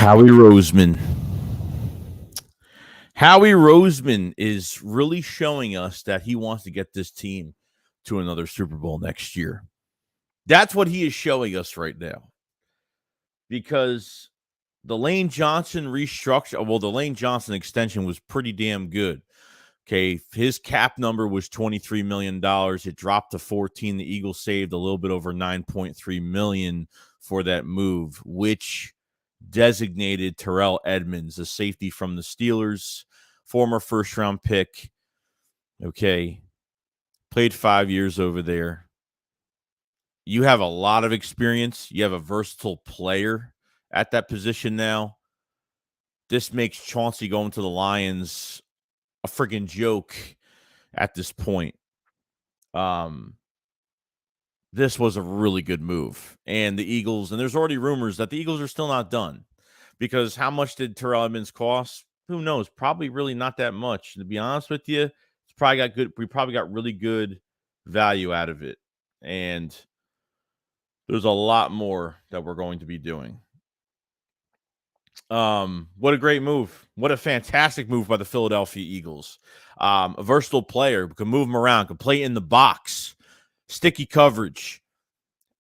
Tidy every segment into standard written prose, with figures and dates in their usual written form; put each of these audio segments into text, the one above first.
Howie Roseman. Howie Roseman is really showing us that he wants to get this team to another Super Bowl next year. That's what he is showing us right now. Because the Lane Johnson restructure, the Lane Johnson extension was pretty damn good. Okay, his cap number was $23 million. It dropped to 14. The Eagles saved a little bit over $9.3 million for that move, which designated Terrell Edmunds, a safety from the Steelers, former first-round pick. Okay, played 5 years over there. You have a lot of experience. You have a versatile player at that position now. This makes Chauncey going to the Lions a freaking joke at this point. This was a really good move. And the Eagles, and there's already rumors that the Eagles are still not done. Because how much did Terrell Edmunds cost? Who knows? Probably really not that much. To be honest with you, we probably got really good value out of it. And there's a lot more that we're going to be doing. What a great move. What a fantastic move by the Philadelphia Eagles. A versatile player, can move him around, can play in the box, sticky coverage.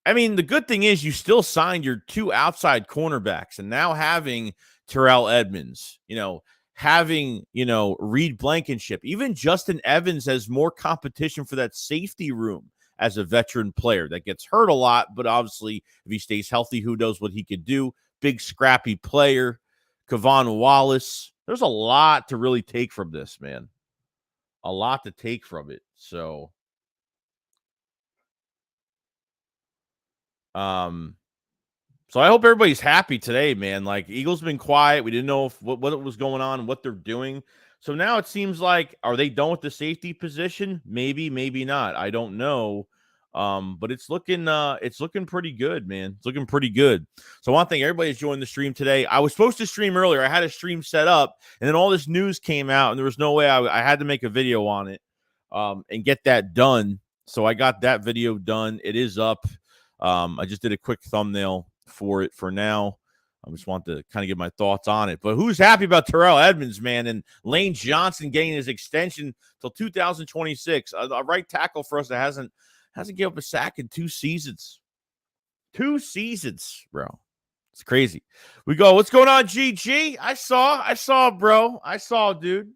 I mean, the good thing is you still signed your two outside cornerbacks, and now having Terrell Edmunds, having, Reed Blankenship, even Justin Evans has more competition for that safety room as a veteran player that gets hurt a lot, but obviously if he stays healthy, who knows what he could do. Big scrappy player, Kevon Wallace. There's a lot to really take from this, man. A lot to take from it. So, so I hope everybody's happy today, man. Like, Eagles been quiet. We didn't know what was going on, what they're doing. So now it seems like, are they done with the safety position? Maybe, maybe not. I don't know. But it's looking pretty good, man. It's looking pretty good. So I want to thank everybody who's joined the stream today. I was supposed to stream earlier. I had a stream set up, and then all this news came out, and there was no way I had to make a video on it, and get that done. So I got that video done. It is up. I just did a quick thumbnail for it for now. I just want to kind of give my thoughts on it. But who's happy about Terrell Edmunds, man, and Lane Johnson getting his extension till 2026? A right tackle for us that hasn't given up a sack in 2 seasons. 2 seasons, bro. It's crazy. We go, what's going on, GG? I saw, bro. I saw, dude.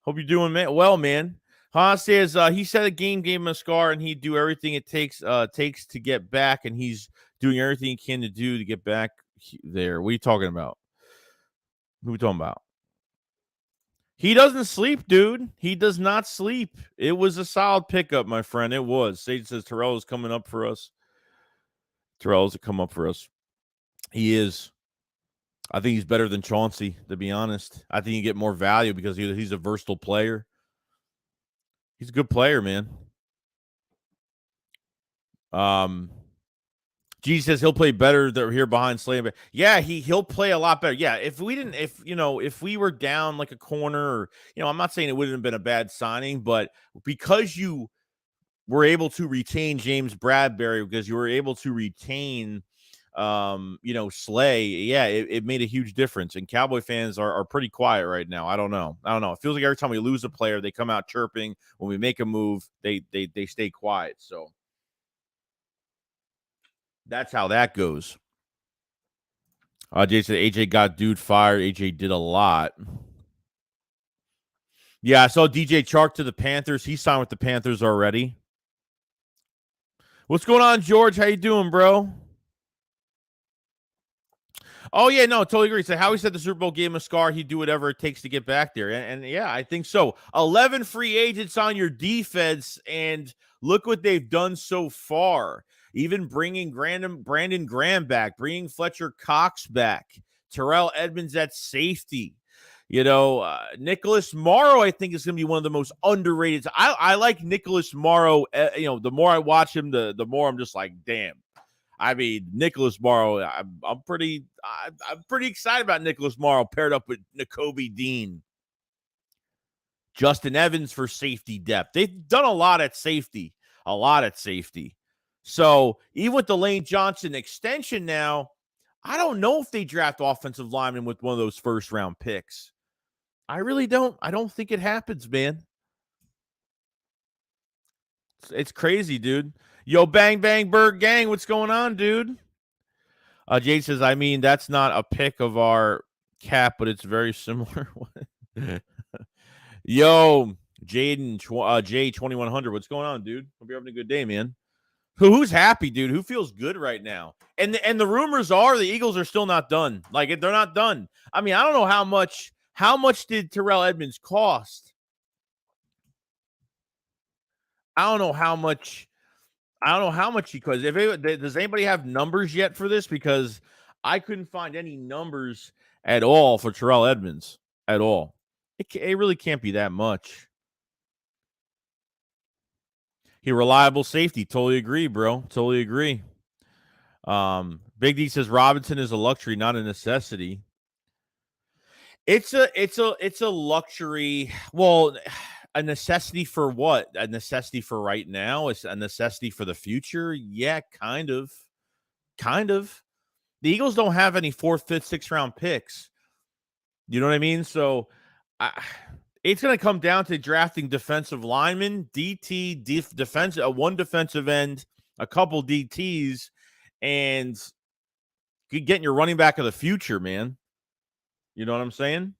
Hope you're doing well, man. Han says he said a game gave him a scar, and he'd do everything it takes to get back, and he's doing everything he can to do to get back there. What are you talking about? Who are we talking about? He doesn't sleep, dude. He does not sleep. It was a solid pickup, my friend. It was. Sage says Terrell is coming up for us. Terrell's come up for us. He is. I think he's better than Chauncey, to be honest. I think you get more value because he's a versatile player. He's a good player, man. G says he'll play better here behind Slade. Yeah, he'll play a lot better. Yeah, if we were down like a corner, or I'm not saying it wouldn't have been a bad signing, but because you were able to retain James Bradbury, because you were able to retain Slay, yeah, it made a huge difference. And Cowboy fans are pretty quiet right now. I don't know. It feels like every time we lose a player, they come out chirping. When we make a move, they stay quiet. So that's how that goes. Jay said AJ got dude fired. AJ did a lot. Yeah, I saw DJ Chark to the Panthers. He signed with the Panthers already. What's going on, George? How you doing, bro? Oh, yeah, no, totally agree. So how he said the Super Bowl gave him a scar, he'd do whatever it takes to get back there. And yeah, I think so. 11 free agents on your defense, and look what they've done so far. Even bringing Brandon Graham back, bringing Fletcher Cox back, Terrell Edmunds at safety. Nicholas Morrow, I think, is going to be one of the most underrated. I like Nicholas Morrow. The more I watch him, the more I'm just like, damn. I mean, Nicholas Morrow, I'm pretty excited about Nicholas Morrow paired up with Nakobe Dean. Justin Evans for safety depth. They've done a lot at safety. So even with the Lane Johnson extension now, I don't know if they draft offensive linemen with one of those first-round picks. I really don't. I don't think it happens, man. It's crazy, dude. Yo, Bang Bang Bird Gang, what's going on, dude? Jade says, I mean, that's not a pick of our cap, but it's very similar. Yo, Jaden, J2100, what's going on, dude? Hope you're having a good day, man. Who's happy, dude? Who feels good right now? And the rumors are the Eagles are still not done. Like, they're not done. I mean, I don't know how much. How much did Terrell Edmunds cost? I don't know how much. I don't know how much he costs. Does anybody have numbers yet for this? Because I couldn't find any numbers at all for Terrell Edmunds at all. It really can't be that much. He reliable safety. Totally agree, bro. Totally agree. Big D says Robinson is a luxury, not a necessity. It's a luxury. Well, a necessity for what? A necessity for right now? It's a necessity for the future? Yeah, kind of. Kind of. The Eagles don't have any 4th, 5th, 6th round picks. You know what I mean? So it's going to come down to drafting defensive linemen, DT, defense, one defensive end, a couple DTs, and getting your running back of the future, man. You know what I'm saying?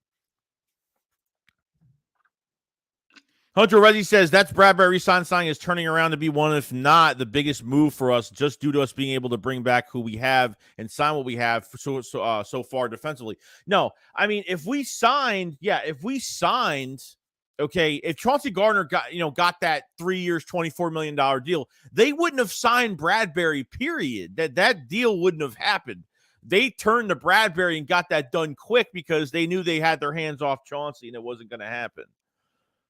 Hunter Reddy says that's Bradbury signing is turning around to be one, if not the biggest move for us, just due to us being able to bring back who we have and sign what we have so far defensively. No, I mean if we signed, okay, if Chauncey Gardner got that 3 years, $24 million deal, they wouldn't have signed Bradbury. Period. That deal wouldn't have happened. They turned to Bradbury and got that done quick because they knew they had their hands off Chauncey and it wasn't going to happen.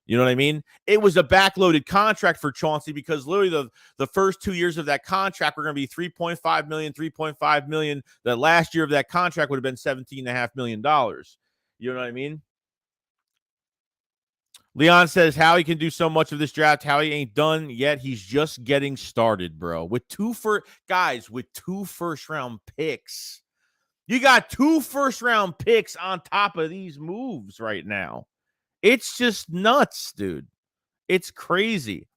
You know what I mean? It was a backloaded contract for Chauncey because literally the first 2 years of that contract were going to be $3.5 million. The last year of that contract would have been $17.5 million. You know what I mean? Leon says Howie can do so much of this draft. Howie ain't done yet. He's just getting started, bro. With two first-round picks. You got 2 first-round picks on top of these moves right now. It's just nuts, dude. It's crazy.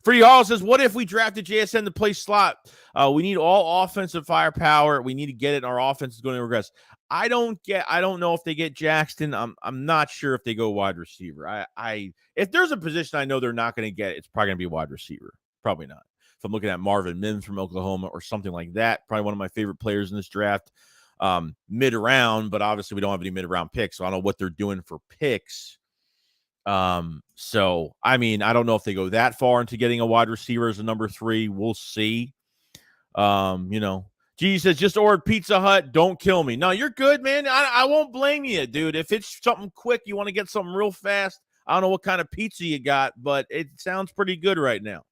Freddie Hall says, what if we drafted JSN to play slot? We need all offensive firepower. We need to get it. And our offense is going to regress. I don't know if they get Jackson. I'm not sure if they go wide receiver. If there's a position I know they're not going to get, it's probably going to be wide receiver. Probably not. If I'm looking at Marvin Mims from Oklahoma or something like that, probably one of my favorite players in this draft. Mid-round, but obviously we don't have any mid-round picks, so I don't know what they're doing for picks. So I mean, I don't know if they go that far into getting a wide receiver as a number 3. We'll see. G says just ordered Pizza Hut. Don't kill me. No, you're good, man. I won't blame you, dude. If it's something quick, you want to get something real fast. I don't know what kind of pizza you got, but it sounds pretty good right now.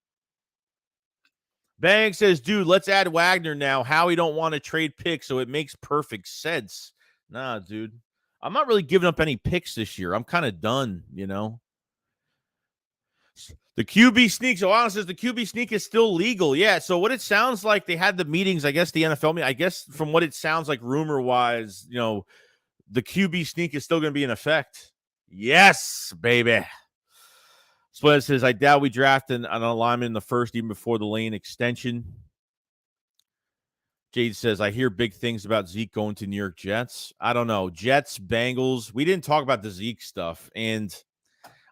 Bang says, dude, let's add Wagner now. Howie don't want to trade picks, so it makes perfect sense. Nah, dude. I'm not really giving up any picks this year. I'm kind of done, you know. The QB sneak. So Alan says the QB sneak is still legal. Yeah. So what it sounds like, they had the meetings, I guess the NFL meeting, I guess from what it sounds like rumor-wise, the QB sneak is still going to be in effect. Yes, baby. Split says, I doubt we draft an alignment in the first, even before the lane extension. Jade says, I hear big things about Zeke going to New York Jets. I don't know. Jets, Bengals. We didn't talk about the Zeke stuff, and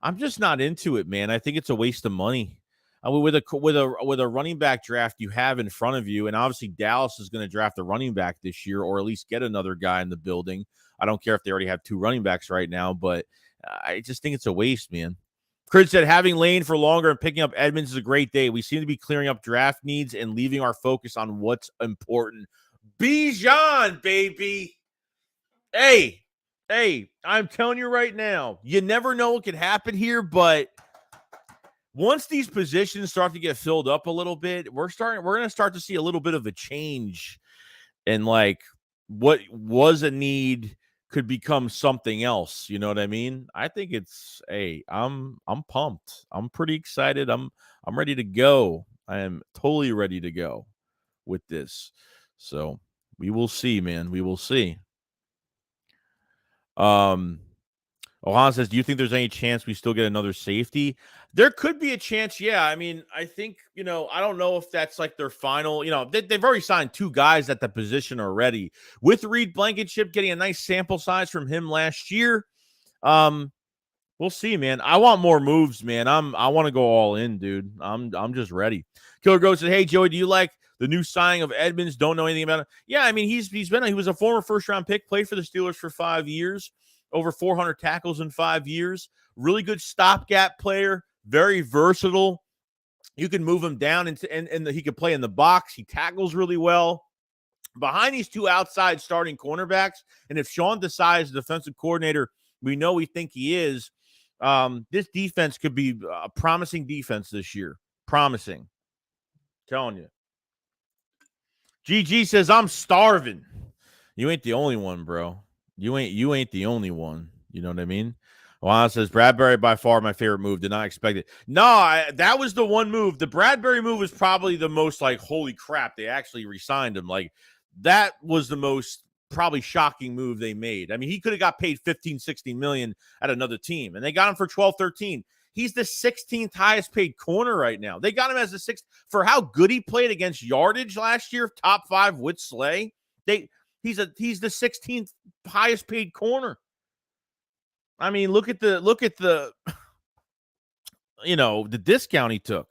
I'm just not into it, man. I think it's a waste of money. With a running back draft you have in front of you, and obviously Dallas is going to draft a running back this year, or at least get another guy in the building. I don't care if they already have 2 running backs right now, but I just think it's a waste, man. Chris said, having Lane for longer and picking up Edmunds is a great day. We seem to be clearing up draft needs and leaving our focus on what's important. Bijan, baby. Hey, I'm telling you right now, you never know what could happen here, but once these positions start to get filled up a little bit, we're going to start to see a little bit of a change in like what was a need could become something else. You know what I mean? I think it's I'm pumped. I'm pretty excited. I'm ready to go. I am totally ready to go with this. So We will see, man. We will see. Ohan says, do you think there's any chance we still get another safety? There could be a chance, yeah. I mean, I think, I don't know if that's like their final, they've already signed 2 guys at the position already. With Reed Blankenship getting a nice sample size from him last year, we'll see, man. I want more moves, man. I want to go all in, dude. I'm just ready. Killer Ghost said, hey, Joey, do you like the new signing of Edmunds? Don't know anything about it. Yeah, I mean, he was a former first-round pick, played for the Steelers for 5 years. Over 400 tackles in 5 years. Really good stopgap player. Very versatile. You can move him down and he can play in the box. He tackles really well. Behind these 2 outside starting cornerbacks, and if Sean decides the defensive coordinator, we think he is, this defense could be a promising defense this year. Promising. Telling you. GG says, I'm starving. You ain't the only one, bro. You ain't the only one. You know what I mean? Juan says, Bradbury by far my favorite move. Did not expect it. No, that was the one move. The Bradbury move was probably the most like, holy crap, they actually re-signed him. Like, that was the most probably shocking move they made. I mean, he could have got paid 15, 16 million at another team, and they got him for 12, 13. He's the 16th highest paid corner right now. They got him as the 6th for how good he played against yardage last year, top 5 with Slay. He's the 16th highest paid corner. I mean, look at the the discount he took.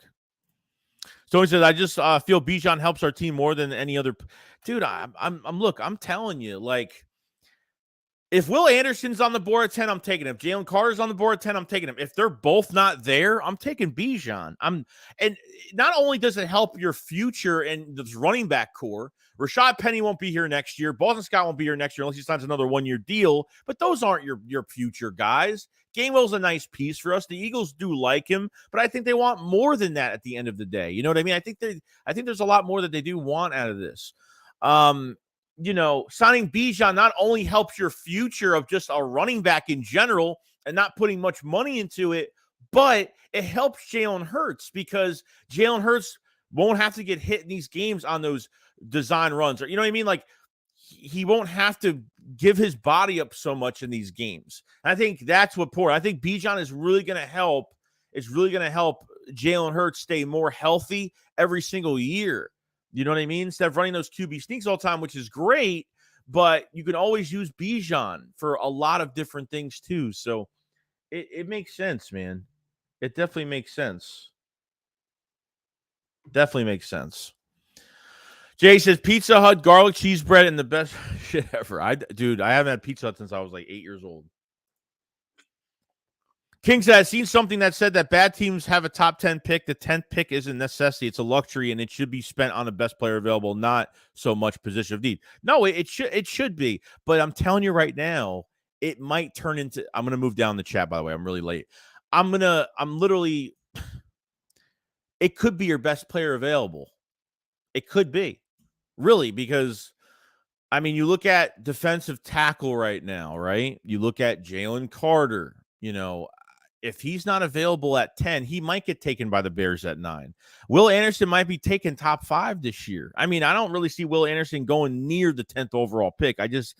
So he says, I just feel Bijan helps our team more than any other. Dude, I'm telling you, like, if Will Anderson's on the board at 10, I'm taking him. If Jalen Carter's on the board at 10, I'm taking him. If they're both not there, I'm taking Bijan. And not only does it help your future and this running back core, Rashad Penny won't be here next year. Boston Scott won't be here next year unless he signs another 1-year deal. But those aren't your future guys. Gainwell's a nice piece for us. The Eagles do like him, but I think they want more than that at the end of the day. You know what I mean? I think there's a lot more that they do want out of this. Signing Bijan not only helps your future of just a running back in general and not putting much money into it, but it helps Jalen Hurts because Jalen Hurts won't have to get hit in these games on those design runs. Or, you know what I mean? Like, he won't have to give his body up so much in these games. And I think that's what I think Bijan is really going to help. It's really going to help Jalen Hurts stay more healthy every single year. You know what I mean? Instead of running those QB sneaks all the time, which is great, but you can always use Bijan for a lot of different things too. So it makes sense, man. It definitely makes sense. Definitely makes sense. Jay says Pizza Hut garlic cheese bread and the best shit ever. I haven't had Pizza Hut since I was like 8 years old. King said, I've seen something that said that bad teams have a top 10 pick. The 10th pick isn't a necessity. It's a luxury, and it should be spent on the best player available, not so much position of need. No, it should be. But I'm telling you right now, it might turn into – I'm going to move down the chat, by the way. I'm really late. It could be your best player available. It could be. Really, because, I mean, you look at defensive tackle right now, right? You look at Jalen Carter, if he's not available at 10, he might get taken by the Bears at 9. Will Anderson might be taken top 5 this year. I mean, I don't really see Will Anderson going near the 10th overall pick. I just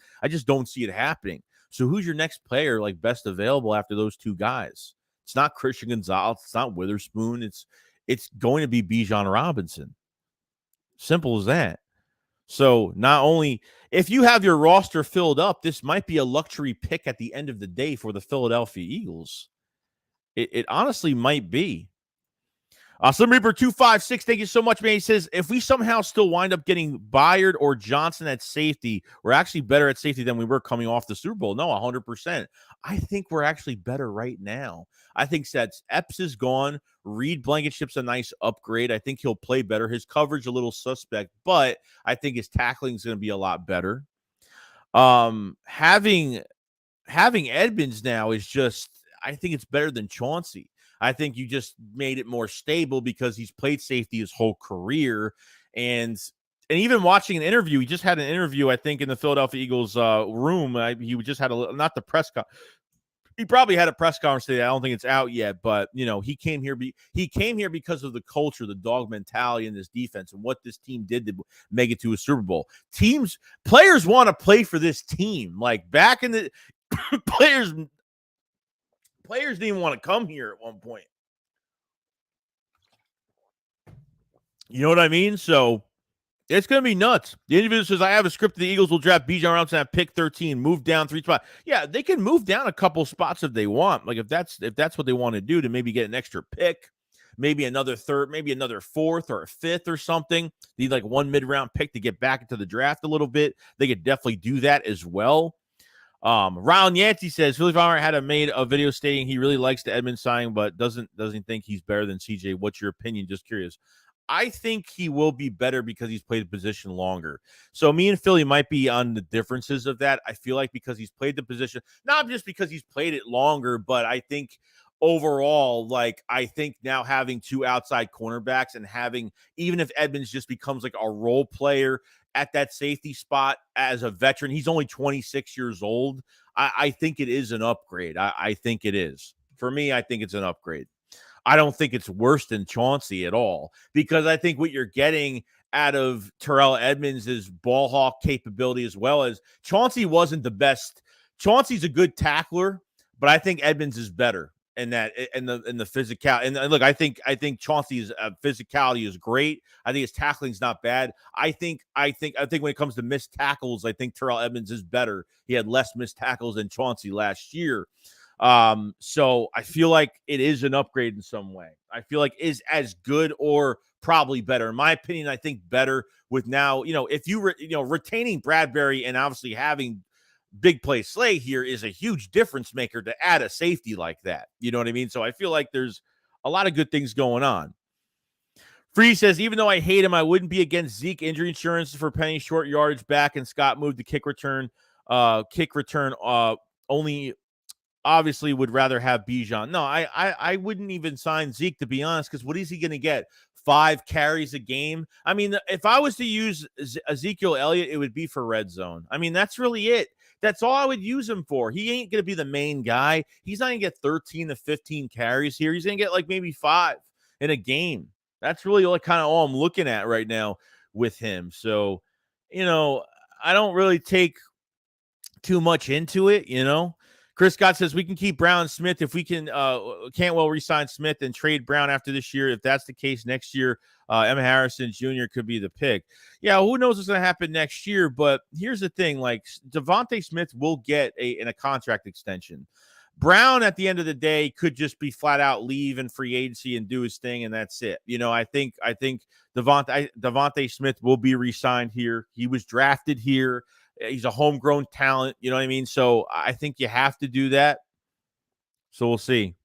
don't see it happening. So who's your next player, like, best available after those 2 guys? It's not Christian Gonzalez. It's not Witherspoon. It's going to be Bijan Robinson. Simple as that. So not only if you have your roster filled up, this might be a luxury pick at the end of the day for the Philadelphia Eagles. It honestly might be. Slim Reaper 256, thank you so much, man. He says, if we somehow still wind up getting Byard or Johnson at safety, we're actually better at safety than we were coming off the Super Bowl. No, 100%. I think we're actually better right now. I think that Epps is gone. Reed Blankenship's a nice upgrade. I think he'll play better. His coverage a little suspect, but I think his tackling is going to be a lot better. Having Edmunds now is just, I think it's better than Chauncey. I think you just made it more stable because he's played safety his whole career. And even watching an interview, he just had an interview, I think, in the Philadelphia Eagles room. He just had not the press conference. he probably had a press conference today. I don't think it's out yet, but he came here. He came here because of the culture, the dog mentality in this defense, and what this team did to make it to a Super Bowl. Players want to play for this team. Like back in the players didn't even want to come here at one point. You know what I mean? So it's going to be nuts. The individual says, I have a script. The Eagles will draft Bijan Robinson at pick 13, move down 3 spots. Yeah, they can move down a couple spots if they want. Like if that's what they want to do, to maybe get an extra pick, maybe another third, maybe another fourth or a fifth or something. Need like one mid-round pick to get back into the draft a little bit. They could definitely do that as well. Ron Yancey says Philly Farmer had made a video stating he really likes the Edmunds signing, but doesn't think he's better than CJ. What's your opinion? Just curious. I think he will be better because he's played the position longer. So me and Philly might be on the differences of that. I feel like because he's played the position, not just because he's played it longer, but I think overall, like I think now having 2 outside cornerbacks and having, even if Edmunds just becomes like a role player at that safety spot as a veteran, he's only 26 years old. I think it is an upgrade. I think it is. For me, I think it's an upgrade. I don't think it's worse than Chauncey at all, because I think what you're getting out of Terrell Edmunds is ball hawk capability, as well as Chauncey wasn't the best. Chauncey's a good tackler, but I think Edmunds is better in that, in the physical. And look, I think Chauncey's physicality is great. I think his tackling is not bad. I think when it comes to missed tackles, I think Terrell Edmunds is better. He had less missed tackles than Chauncey last year. So I feel like it is an upgrade in some way. I feel like is as good or probably better. In my opinion, I think better with now, if retaining Bradbury and obviously having big play Slay here is a huge difference maker to add a safety like that. You know what I mean? So I feel like there's a lot of good things going on. Free says, even though I hate him, I wouldn't be against Zeke injury insurance for Penny short yardage back, and Scott moved the kick return, only obviously would rather have Bijan. No, I wouldn't even sign Zeke, to be honest, because what is he going to get? 5 carries a game? I mean, if I was to use Ezekiel Elliott, it would be for red zone. I mean, that's really it. That's all I would use him for. He ain't going to be the main guy. He's not going to get 13 to 15 carries here. He's going to get like maybe 5 in a game. That's really kind of all I'm looking at right now with him. So, I don't really take too much into it, Chris Scott says we can keep Brown and Smith if we can't re-sign Smith and trade Brown after this year. If that's the case, next year, Emma Harrison Jr. could be the pick. Yeah, who knows what's going to happen next year? But here's the thing: like Devontae Smith will get a contract extension. Brown, at the end of the day, could just be flat out leave in free agency and do his thing, and that's it. I think Devontae Smith will be re-signed here. He was drafted here. He's a homegrown talent. You know what I mean? So I think you have to do that. So we'll see.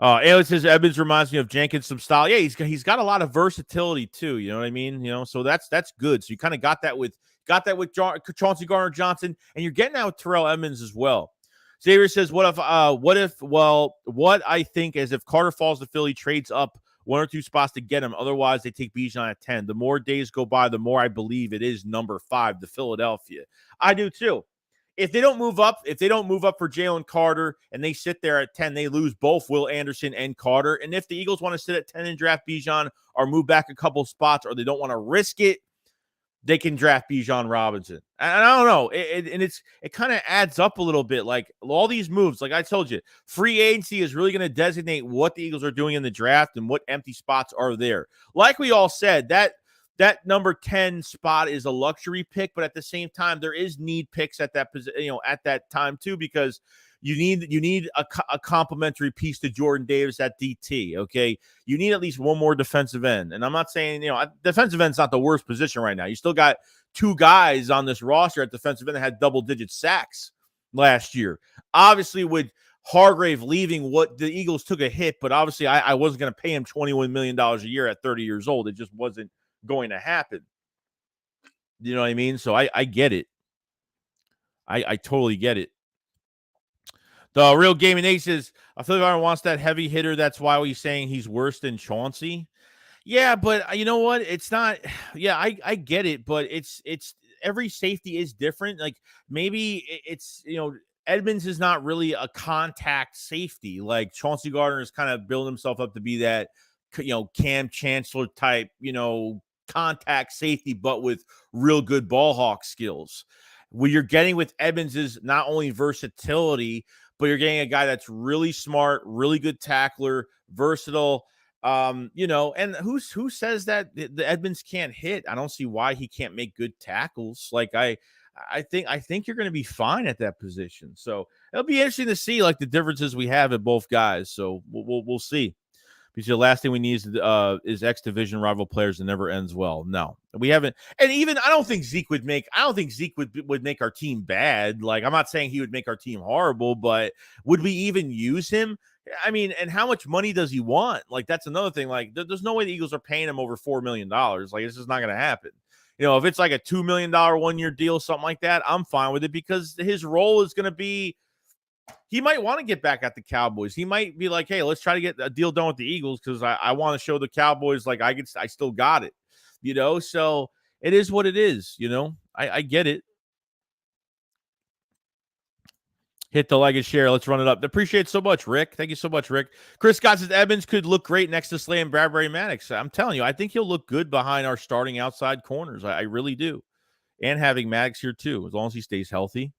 Alan says Edmunds reminds me of Jenkins some style. Yeah, he's got a lot of versatility too. You know what I mean? So that's good. So you kind of got that with Chauncey Gardner-Johnson, and you're getting out with Terrell Edmunds as well. Xavier says, what I think is if Carter falls to Philly, trades up 1 or 2 spots to get him. Otherwise, they take Bijan at 10. The more days go by, the more I believe it is number 5 to Philadelphia. I do too. If they don't move up for Jalen Carter and they sit there at 10, they lose both Will Anderson and Carter. And if the Eagles want to sit at 10 and draft Bijan or move back a couple spots, or they don't want to risk it, they can draft Bijan Robinson. And I don't know. It kind of adds up a little bit. Like all these moves, like I told you, free agency is really going to designate what the Eagles are doing in the draft and what empty spots are there. Like we all said, that number 10 spot is a luxury pick, but at the same time, there is need picks at that position, at that time too, because you need a complementary piece to Jordan Davis at DT. Okay, you need at least one more defensive end, and I'm not saying defensive end's not the worst position right now. You still got 2 guys on this roster at defensive end that had double-digit sacks last year. Obviously, with Hargrave leaving, what the Eagles took a hit, but obviously I wasn't going to pay him $21 million a year at 30 years old. It just wasn't going to happen. You know what I mean? So I get it. I totally get it. The Real Gaming Ace says, I feel like Aaron wants that heavy hitter. That's why we're saying he's worse than Chauncey. Yeah, but you know what? It's not. Yeah, I get it, but it's every safety is different. Like maybe it's Edmunds is not really a contact safety. Like Chauncey Gardner is kind of building himself up to be that, Cam Chancellor type, contact safety, but with real good ball hawk skills. What you're getting with Edmunds is not only versatility, but you're getting a guy that's really smart, really good tackler, versatile. And who says that the Edmunds can't hit? I don't see why he can't make good tackles. Like I think you're going to be fine at that position. So it'll be interesting to see like the differences we have at both guys. So we'll see. Because the last thing we need is X division rival players that never ends well. No, we haven't. And even I don't think Zeke would make our team bad. Like I'm not saying he would make our team horrible, but would we even use him? I mean, and how much money does he want? Like that's another thing. Like there's no way the Eagles are paying him over $4 million. Like it's just not going to happen. If it's like a $2 million 1-year deal, something like that, I'm fine with it because his role is going to be. He might want to get back at the Cowboys. He might be like, hey, let's try to get a deal done with the Eagles because I want to show the Cowboys like I still got it, So it is what it is, I get it. Hit the like and share. Let's run it up. Appreciate it so much, Rick. Thank you so much, Rick. Chris Scott says Edmunds could look great next to Slay and Bradbury Maddox. I'm telling you, I think he'll look good behind our starting outside corners. I really do. And having Maddox here too, as long as he stays healthy.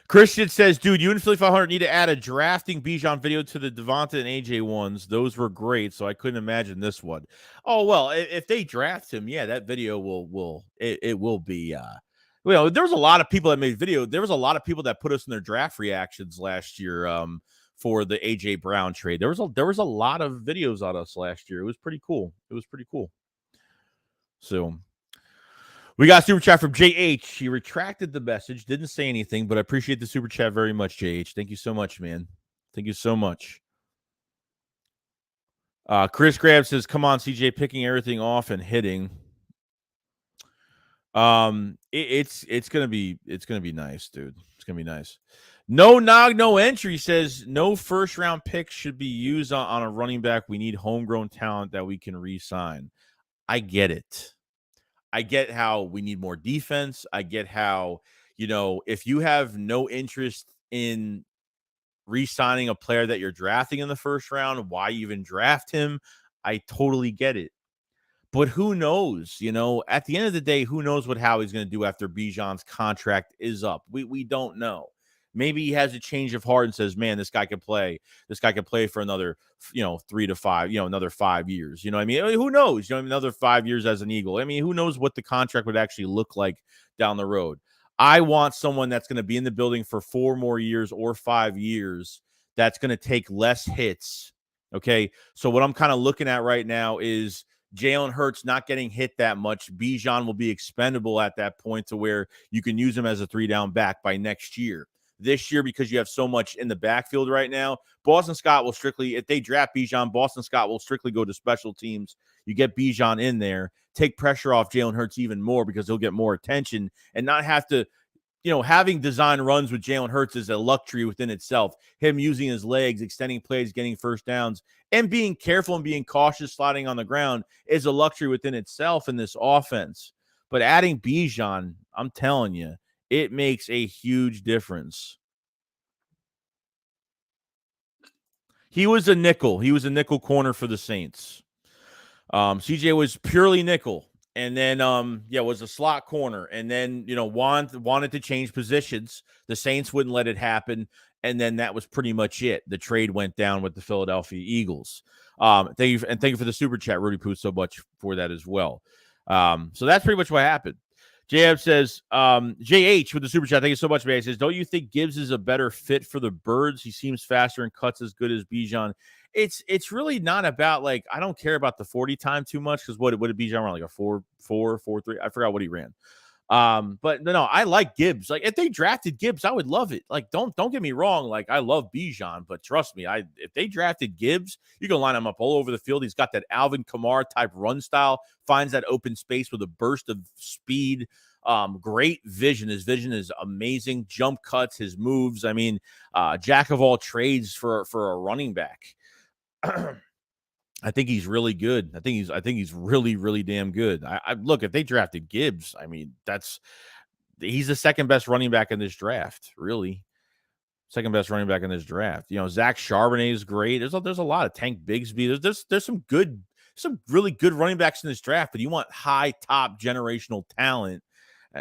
Christian says, dude, you and Philly 500 need to add a drafting Bijan video to the Devonta and AJ ones. Those were great, so I couldn't imagine this one. Oh, well, if they draft him, yeah, that video will be there was a lot of people that made video. There was a lot of people that put us in their draft reactions last year for the AJ Brown trade. There was a lot of videos on us last year. It was pretty cool. So we got a super chat from JH. He retracted the message, didn't say anything, but I appreciate the super chat very much, JH. Thank you so much, man. Thank you so much. Chris Grab says, come on, CJ, picking everything off and hitting. It's gonna be nice, dude. It's gonna be nice. No nog, no entry says no first round picks should be used on a running back. We need homegrown talent that we can re-sign. I get it. I get how we need more defense. I get how, if you have no interest in re-signing a player that you're drafting in the first round, why even draft him? I totally get it. But who knows? At the end of the day, who knows what Howie's going to do after Bijan's contract is up? We don't know. Maybe he has a change of heart and says, man, this guy can play. This guy can play for another, 3 to 5, another 5 years. You know what I mean? Who knows? Another 5 years as an Eagle. I mean, who knows what the contract would actually look like down the road? I want someone that's going to be in the building for 4 more years or 5 years that's going to take less hits. Okay. So what I'm kind of looking at right now is Jalen Hurts not getting hit that much. Bijan will be expendable at that point to where you can use him as a 3-down back by next year. This year, because you have so much in the backfield right now, Boston Scott will strictly, if they draft Bijan, Boston Scott will strictly go to special teams. You get Bijan in there, take pressure off Jalen Hurts even more because he'll get more attention and not have to, having design runs with Jalen Hurts is a luxury within itself. Him using his legs, extending plays, getting first downs, and being careful and being cautious sliding on the ground is a luxury within itself in this offense. But adding Bijan, I'm telling you, it makes a huge difference. He was a nickel. He was a nickel corner for the Saints. CJ was purely nickel. And then, was a slot corner. And then, wanted to change positions. The Saints wouldn't let it happen. And then that was pretty much it. The trade went down with the Philadelphia Eagles. Thank you for the super chat, Rudy Poo, so much for that as well. So that's pretty much what happened. JF says, JH with the super chat. Thank you so much, man. He says, don't you think Gibbs is a better fit for the Birds? He seems faster and cuts as good as Bijan. It's really not about I don't care about the 40 time too much because what did Bijan run, like a 4.3? I forgot what he ran. But no, I like Gibbs. If they drafted Gibbs, I would love it. Don't get me wrong. I love Bijan, but trust me, if they drafted Gibbs, you can line him up all over the field. He's got that Alvin Kamara type run style, finds that open space with a burst of speed. Great vision. His vision is amazing. Jump cuts, his moves. I mean, jack of all trades for a running back. I think he's really good. I think he's really, really damn good. I look, if they drafted Gibbs, I mean, he's the second best running back in this draft, really. Second best running back in this draft. Zach Charbonnet is great. There's a lot of Tank Bigsby. There's some really good running backs in this draft, but you want high top generational talent.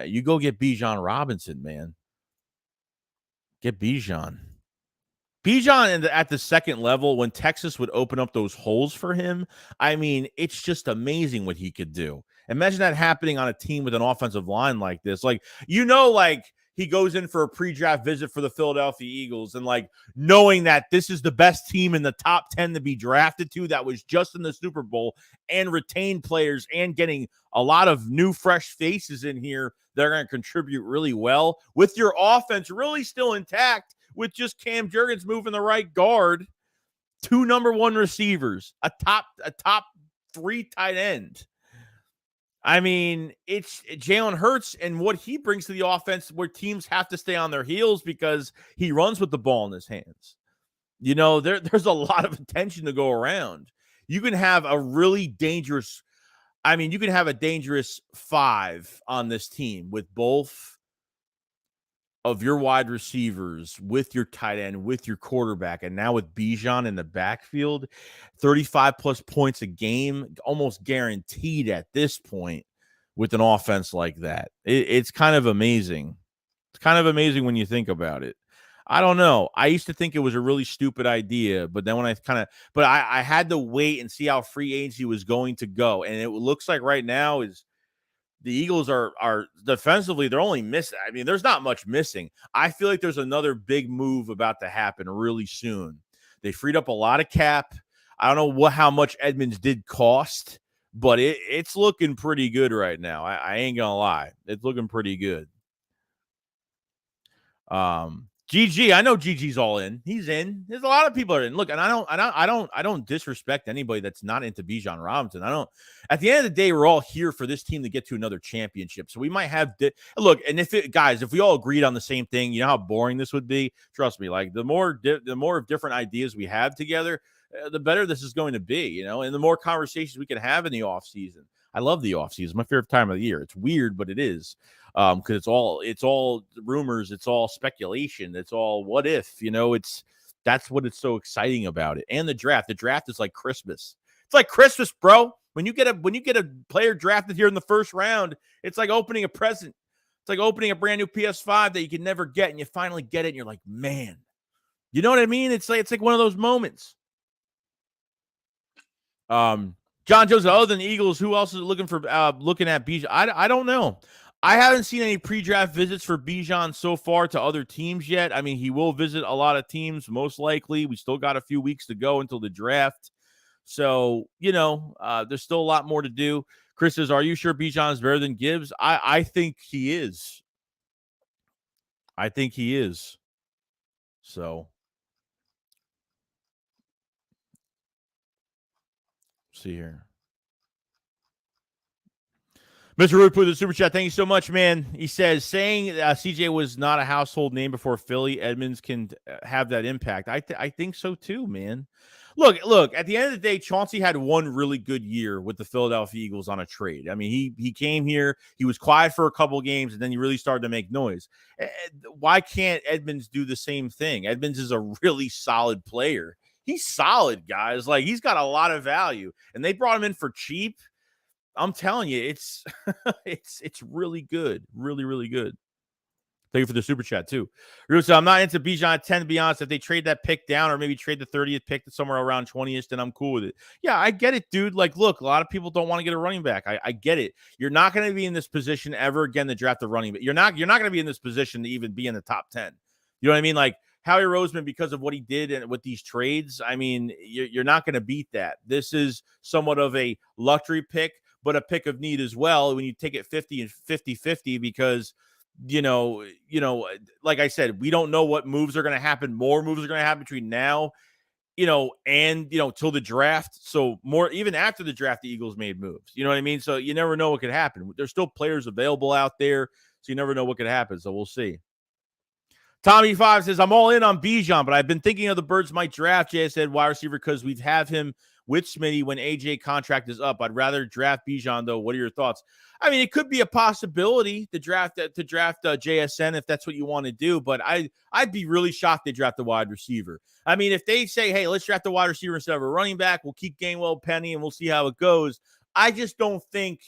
You go get Bijan Robinson, man. Get Bijan. Bijan at the second level, when Texas would open up those holes for him, I mean, it's just amazing what he could do. Imagine that happening on a team with an offensive line like this. Like he goes in for a pre-draft visit for the Philadelphia Eagles and knowing that this is the best team in the top 10 to be drafted to that was just in the Super Bowl and retained players and getting a lot of new fresh faces in here that are going to contribute really well with your offense really still intact with just Cam Jurgens moving the right guard, 2 number 1 receivers, a top 3 tight end. I mean, it's Jalen Hurts and what he brings to the offense where teams have to stay on their heels because he runs with the ball in his hands. There's a lot of attention to go around. You can have a really dangerous, you can have a dangerous 5 on this team with both of your wide receivers, with your tight end, with your quarterback, and now with Bijan in the backfield, 35 plus points a game, almost guaranteed at this point with an offense like that. It's kind of amazing. It's kind of amazing when you think about it. I don't know. I used to think it was a really stupid idea, but then when I had to wait and see how free agency was going to go. And it looks like right now is the Eagles are defensively, they're only missing. I mean, there's not much missing. I feel like there's another big move about to happen really soon. They freed up a lot of cap. I don't know how much Edmunds did cost, but it's looking pretty good right now. I ain't gonna lie. It's looking pretty good. GG, I know GG's all in. He's in. There's a lot of people are in. Look, and I don't disrespect anybody that's not into Bijan Robinson. At the end of the day, we're all here for this team to get to another championship. So we might have look, and if we all agreed on the same thing, you know how boring this would be. Trust me, the more different ideas we have together, the better this is going to be. And the more conversations we can have in the off season. I love the off season. My favorite time of the year. It's weird, but it is. Because it's all rumors, it's all speculation, it's all what if, that's what it's so exciting about it. And the draft is like Christmas. It's like Christmas, bro. When you get a player drafted here in the first round, it's like opening a present. It's like opening a brand new PS5 that you can never get, and you finally get it, and you're like, man, you know what I mean? It's like one of those moments. John Joseph, other than the Eagles, who else is looking at Bijan? I don't know. I haven't seen any pre-draft visits for Bijan so far to other teams yet. I mean, he will visit a lot of teams, most likely. We still got a few weeks to go until the draft. So, there's still a lot more to do. Chris says, are you sure Bijan is better than Gibbs? I think he is. I think he is. So, see here. Mr. Root put the super chat. Thank you so much, man. He says, saying CJ was not a household name before Philly, Edmunds can have that impact. I think so too, man. Look, at the end of the day, Chauncey had one really good year with the Philadelphia Eagles on a trade. I mean, he came here, he was quiet for a couple games, and then he really started to make noise. Why can't Edmunds do the same thing? Edmunds is a really solid player. He's solid, guys. He's got a lot of value, and they brought him in for cheap. I'm telling you, it's really good. Really, really good. Thank you for the super chat, too. Russo, I'm not into Bijan at 10, to be honest. If they trade that pick down or maybe trade the 30th pick to somewhere around 20ish, then I'm cool with it. Yeah, I get it, dude. Look, a lot of people don't want to get a running back. I get it. You're not going to be in this position ever again to draft a running back. You're not going to be in this position to even be in the top 10. You know what I mean? Howie Roseman, because of what he did and with these trades, I mean, you're not going to beat that. This is somewhat of a luxury pick, but a pick of need as well when you take it 50 and 50-50 because, like I said, we don't know what moves are going to happen. More moves are going to happen between now, and, till the draft. So more, even after the draft, the Eagles made moves. You know what I mean? So you never know what could happen. There's still players available out there, so you never know what could happen. So we'll see. Tommy Five says, I'm all in on Bijan, but I've been thinking of the Birds might draft JSN wide receiver because we'd have him with Smitty when AJ contract is up. I'd rather draft Bijan, though. What are your thoughts? I mean, it could be a possibility to draft JSN if that's what you want to do, but I'd be really shocked they draft the wide receiver. I mean, if they say, hey, let's draft the wide receiver instead of a running back, we'll keep Gainwell, Penny, and we'll see how it goes. I just don't think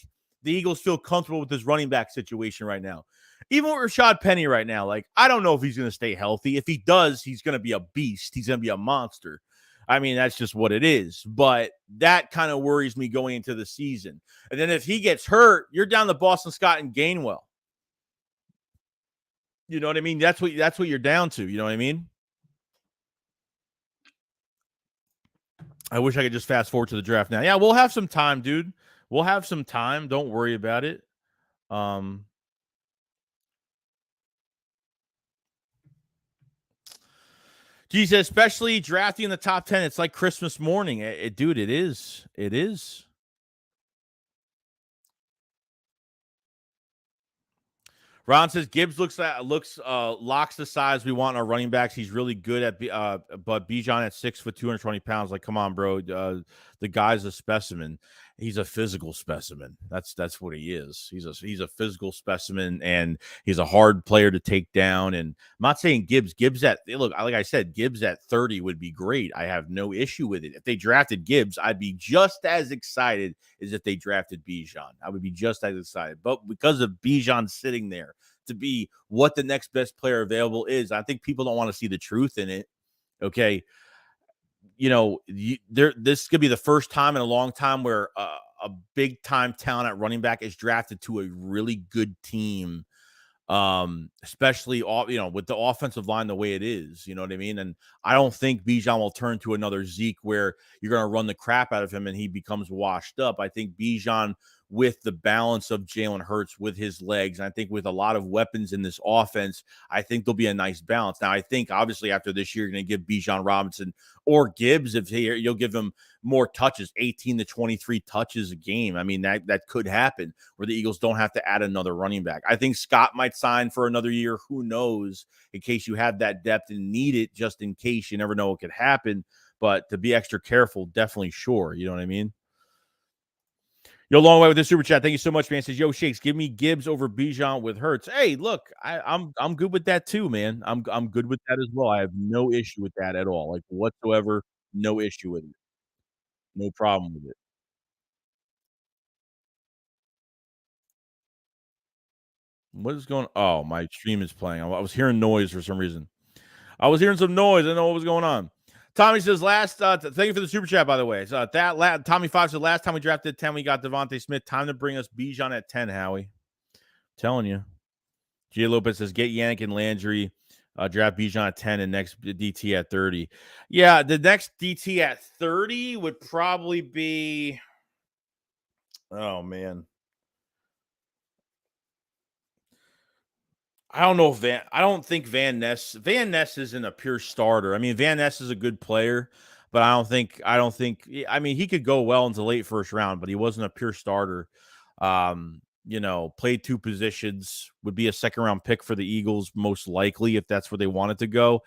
the Eagles feel comfortable with this running back situation right now. Even with Rashad Penny right now, like, I don't know if he's going to stay healthy. If he does, he's going to be a beast. He's going to be a monster. I mean, that's just what it is. But that kind of worries me going into the season. And then if he gets hurt, you're down to Boston Scott and Gainwell. You know what I mean? That's what you're down to. You know what I mean? I wish I could just fast forward to the draft now. Yeah, we'll have some time, dude. We'll have some time. Don't worry about it. Jesus, especially drafting in the top 10, it's like Christmas morning. Dude, it is. It is. Ron says Gibbs looks locks the size we want in our running backs. He's really good at but Bijan at 6 foot 220 pounds. Like, come on, bro. The guy's a specimen. He's a physical specimen. That's what he is. He's a physical specimen, and he's a hard player to take down. And I'm not saying Gibbs at look, like I said, Gibbs at 30 would be great. I have no issue with it. If they drafted Gibbs, I'd be just as excited as if they drafted Bijan. I would be just as excited. But because of Bijan sitting there to be what the next best player available is, I think people don't want to see the truth in it. Okay. You know, this could be the first time in a long time where a big time talent at running back is drafted to a really good team, especially with the offensive line the way it is. You know what I mean? And I don't think Bijan will turn to another Zeke where you're going to run the crap out of him and he becomes washed up. I think Bijan, with the balance of Jalen Hurts with his legs, and I think with a lot of weapons in this offense, I think there'll be a nice balance. Now, I think obviously after this year, you're going to give Bijan Robinson or Gibbs, if you'll give them more touches, 18 to 23 touches a game. I mean, that could happen where the Eagles don't have to add another running back. I think Scott might sign for another year. Who knows? In case you have that depth and need it, just in case, you never know what could happen. But to be extra careful, definitely sure. You know what I mean? You're a long way with this super chat. Thank you so much, man. Says, yo, Shakes, give me Gibbs over Bijan with Hurts. Hey, look, I'm good with that too, man. I'm good with that as well. I have no issue with that at all, like whatsoever. No issue with it. No problem with it. What is going? Oh, my stream is playing. I was hearing noise for some reason. I was hearing some noise. I didn't know what was going on. Tommy says, thank you for the super chat, by the way. So Tommy 5 said, last time we drafted 10, we got Devontae Smith. Time to bring us Bijan at 10, Howie. Telling you. G. Lopez says, get Yannick and Landry, draft Bijan at 10 and next DT at 30. Yeah, the next DT at 30 would probably be, oh, man. I don't know if I don't think Van Ness isn't a pure starter. I mean, Van Ness is a good player, but I don't think, I mean, he could go well into late first round, but he wasn't a pure starter. Played two positions, would be a second round pick for the Eagles, most likely, if that's where they wanted to go.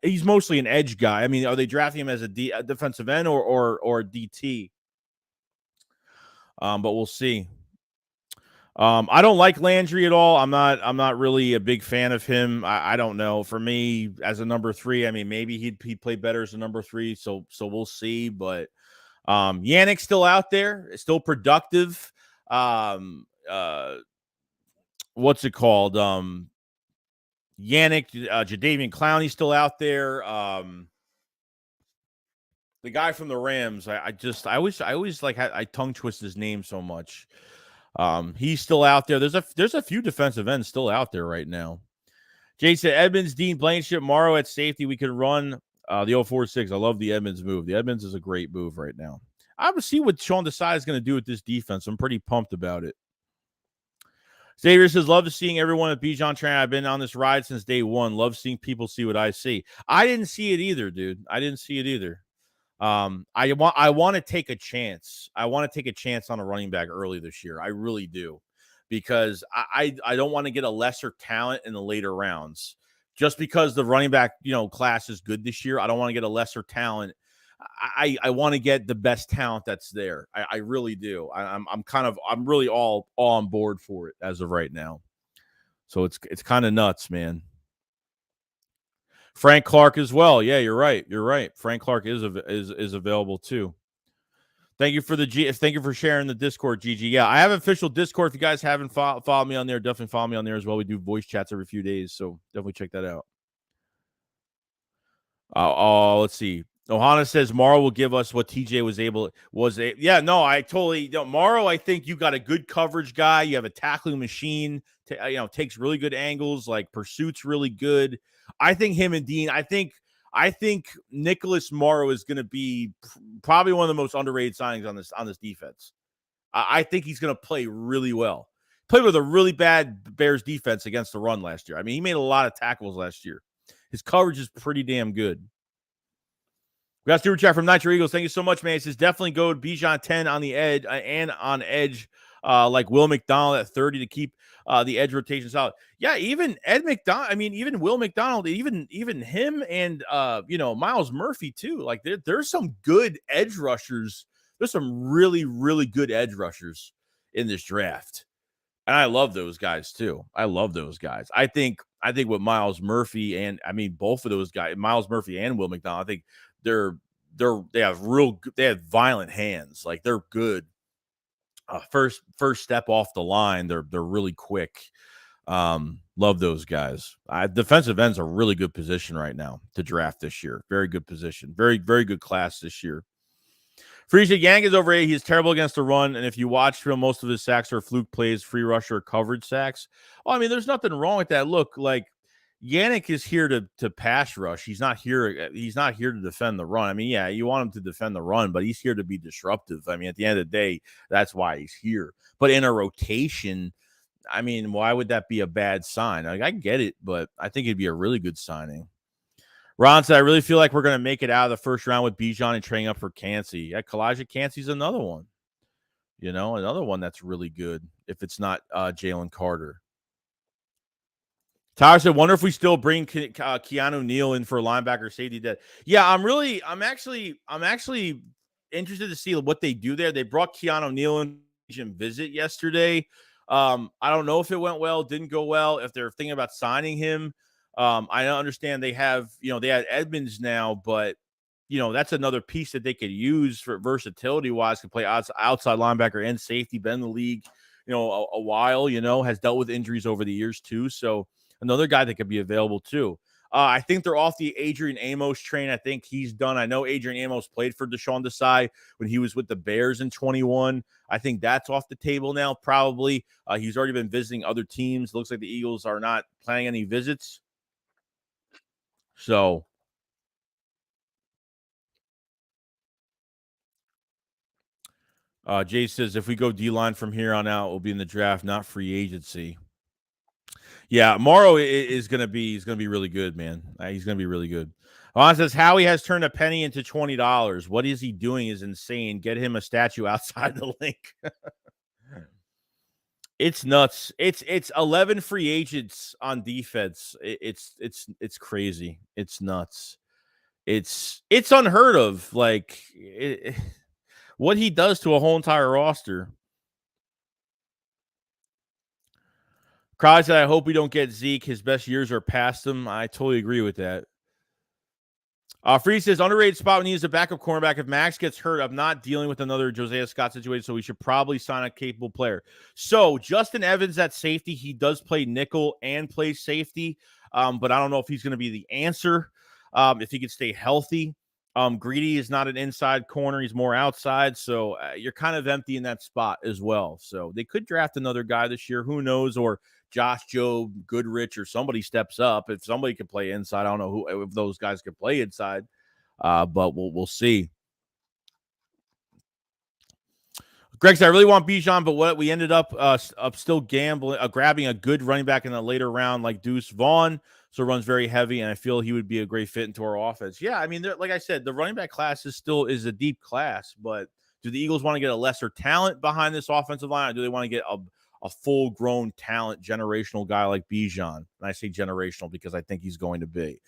He's mostly an edge guy. I mean, are they drafting him as a defensive end or DT? But we'll see. I don't like Landry at all. I'm not really a big fan of him. I don't know. For me, as a number 3, I mean, maybe he'd play better as a number 3. So we'll see. But Yannick's still out there, still productive. What's it called? Yannick, Jadeveon Clowney's still out there. The guy from the Rams, I always like I tongue twist his name so much. He's still out there. There's a few defensive ends still out there right now. Jason Edmunds, Dean Blankenship, Morrow at safety. We can run the 046. I love the Edmunds move. The Edmunds is a great move right now. I will see what Sean Desai is going to do with this defense. I'm pretty pumped about it. Xavier says, love to seeing everyone at Bijan train. I've been on this ride since day one. Love seeing people see what I see. I didn't see it either, dude. I didn't see it either. I want to take a chance. I want to take a chance on a running back early this year. I really do, because I don't want to get a lesser talent in the later rounds. just because the running back, class is good this year. I don't want to get a lesser talent. I want to get the best talent that's there. I really do. I'm really all on board for it as of right now. So it's kind of nuts, man. Frank Clark as well. Yeah, you're right. You're right. Frank Clark is available too. Thank you for thank you for sharing the Discord, Gigi. Yeah, I have official Discord. If you guys haven't followed me on there, definitely follow me on there as well. We do voice chats every few days, so definitely check that out. Let's see. Ohana says Morrow will give us what TJ yeah, no, I totally don't. Morrow, I think you got a good coverage guy. You have a tackling machine, takes really good angles, like pursuit's really good. I think him and Dean, I think Nicholas Morrow is going to be probably one of the most underrated signings on this defense. I think he's going to play really well. Played with a really bad Bears defense against the run last year. I mean, he made a lot of tackles last year. His coverage is pretty damn good. We got Super Chat from Nitro Eagles. Thank you so much, man. It says definitely go Bijan 10 on the edge and on edge, like Will McDonald at 30 to keep the edge rotations out. Yeah, even Ed McDonald. I mean, even Will McDonald, even him and Miles Murphy too. Like there's some good edge rushers. There's some really, really good edge rushers in this draft. And I love those guys too. I love those guys. I think with Miles Murphy and both of those guys, Miles Murphy and Will McDonald, I think they have violent hands. Like they're good. First step off the line, they're really quick. Love those guys. Defensive end's a really good position right now to draft this year. Very good position. Very, very good class this year. Friesa Yang is over 8. He's terrible against the run, and if you watch film, most of his sacks are fluke plays, free rusher, coverage sacks. Oh, there's nothing wrong with that. Look, like Yannick is here to pass rush. He's not here to defend the run. Yeah, you want him to defend the run, but he's here to be disruptive. At the end of the day, that's why he's here. But in a rotation, why would that be a bad sign? I get it, but I think it'd be a really good signing. Ron said, I really feel like we're going to make it out of the first round with Bijan and trading up for Cansey. Yeah, Kalijah Cansey's another one. Another one that's really good if it's not Jalen Carter. Tyler said, wonder if we still bring Keanu Neal in for linebacker safety debt. Yeah, I'm actually interested to see what they do there. They brought Keanu Neal in visit yesterday. I don't know if it went well, didn't go well, if they're thinking about signing him. I understand they have Edmunds now, but that's another piece that they could use for versatility wise, can play outside linebacker and safety, been in the league, a while, has dealt with injuries over the years too. So another guy that could be available too. I think they're off the Adrian Amos train. I think he's done. I know Adrian Amos played for Deshaun Desai when he was with the Bears in 21. I think that's off the table now, probably. He's already been visiting other teams. Looks like the Eagles are not planning any visits. So Jay says, if we go D-line from here on out, we'll be in the draft, not free agency. Yeah, Morrow is going to be really good, man. He's going to be really good. Juan says, Howie has turned a penny into $20. What is he doing is insane. Get him a statue outside the link. It's nuts. It's 11 free agents on defense. It's crazy. It's nuts. It's unheard of. Like what he does to a whole entire roster. Crowd said, I hope we don't get Zeke. His best years are past him. I totally agree with that. Free says, underrated spot when he needs a backup cornerback. If Max gets hurt, I'm not dealing with another Josiah Scott situation, so we should probably sign a capable player. So Justin Evans at safety, he does play nickel and play safety, but I don't know if he's going to be the answer, if he can stay healthy. Greedy is not an inside corner. He's more outside, so you're kind of empty in that spot as well. So they could draft another guy this year. Who knows? Or Josh Jobe, Goodrich, or somebody steps up. If somebody could play inside, I don't know if those guys could play inside, but we'll see. Greg said, I really want Bijan, but what we ended up still gambling, grabbing a good running back in a later round like Deuce Vaughn. So runs very heavy, and I feel he would be a great fit into our offense. Yeah, like I said, the running back class is a deep class, but do the Eagles want to get a lesser talent behind this offensive line, or do they want to get a full-grown talent, generational guy like Bijan. And I say generational because I think he's going to be.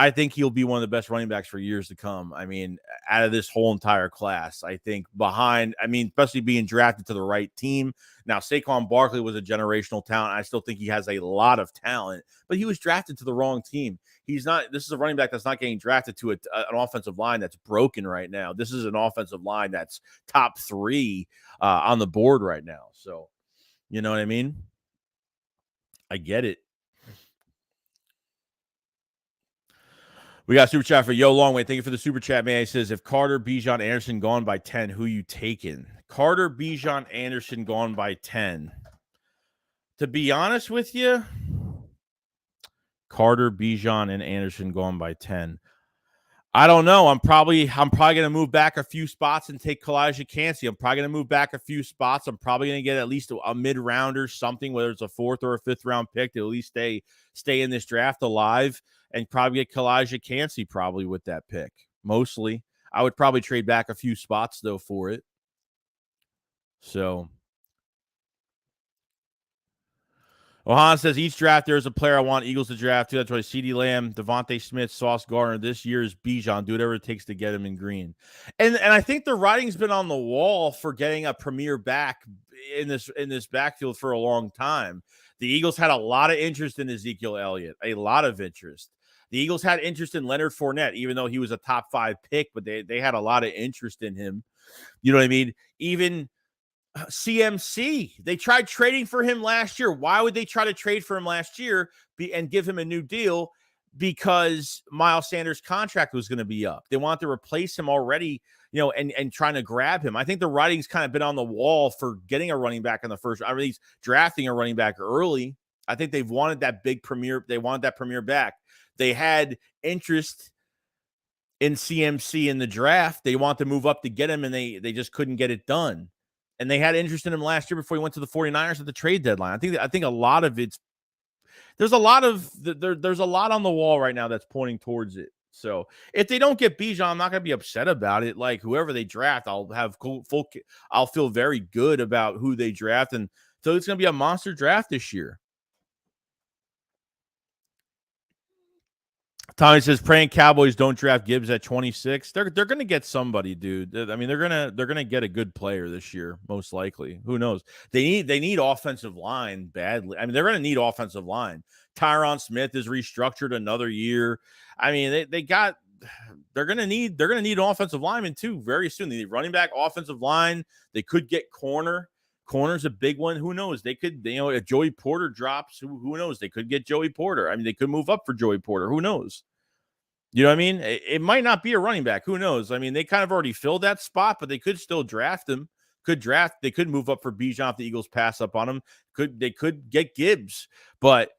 I think he'll be one of the best running backs for years to come. I mean, out of this whole entire class, I think especially being drafted to the right team. Now, Saquon Barkley was a generational talent. I still think he has a lot of talent, but he was drafted to the wrong team. This is a running back that's not getting drafted to an offensive line that's broken right now. This is an offensive line that's top 3 on the board right now. So, you know what I mean? I get it. We got super chat for Yo Longway. Thank you for the super chat, man. He says, if Carter, Bijan, Anderson gone by 10, who you taking? Carter, Bijan, Anderson gone by 10. To be honest with you, Carter, Bijan, and Anderson gone by 10. I don't know. I'm probably going to move back a few spots and take Kalijah Kancey. I'm probably going to move back a few spots. I'm probably going to get at least a mid-rounder, something, whether it's a 4th or a 5th round pick to at least stay in this draft alive, and probably get Kalijah Kancey probably with that pick. Mostly. I would probably trade back a few spots, though, for it. So Ohan says, each draft there is a player I want Eagles to draft too. That's why CeeDee Lamb, Devontae Smith, Sauce Gardner. This year is Bijan. Do whatever it takes to get him in green. And I think the writing's been on the wall for getting a premier back in this backfield for a long time. The Eagles had a lot of interest in Ezekiel Elliott, a lot of interest. The Eagles had interest in Leonard Fournette, even though he was a top 5 pick, but they had a lot of interest in him. You know what I mean? Even CMC, they tried trading for him last year. Why would they try to trade for him last year and give him a new deal? Because Miles Sanders' contract was going to be up. They wanted to replace him already, and trying to grab him. I think the writing's kind of been on the wall for getting a running back in the first. At least drafting a running back early. I think they've wanted that big premier. They wanted that premier back. They had interest in CMC in the draft. They want to move up to get him, and they just couldn't get it done. And they had interest in him last year before he went to the 49ers at the trade deadline. I think a lot of there's a lot on the wall right now that's pointing towards it. So if they don't get Bijan, I'm not going to be upset about it. Like whoever they draft, I'll feel very good about who they draft. And so it's going to be a monster draft this year. Tommy says, praying Cowboys don't draft Gibbs at 26. They're going to get somebody, dude. I mean, they're going to get a good player this year, most likely. Who knows? They need offensive line badly. I mean, they're going to need offensive line. Tyron Smith is restructured another year. I mean, they're going to need an offensive lineman too very soon. They need running back, offensive line. They could get corner. Corner's a big one. Who knows? They could, if Joey Porter drops, who knows? They could get Joey Porter. I mean, they could move up for Joey Porter. Who knows? You know what I mean? It might not be a running back. Who knows? I mean, they kind of already filled that spot, but they could still draft him. They could move up for Bijan if the Eagles pass up on him. They could get Gibbs, but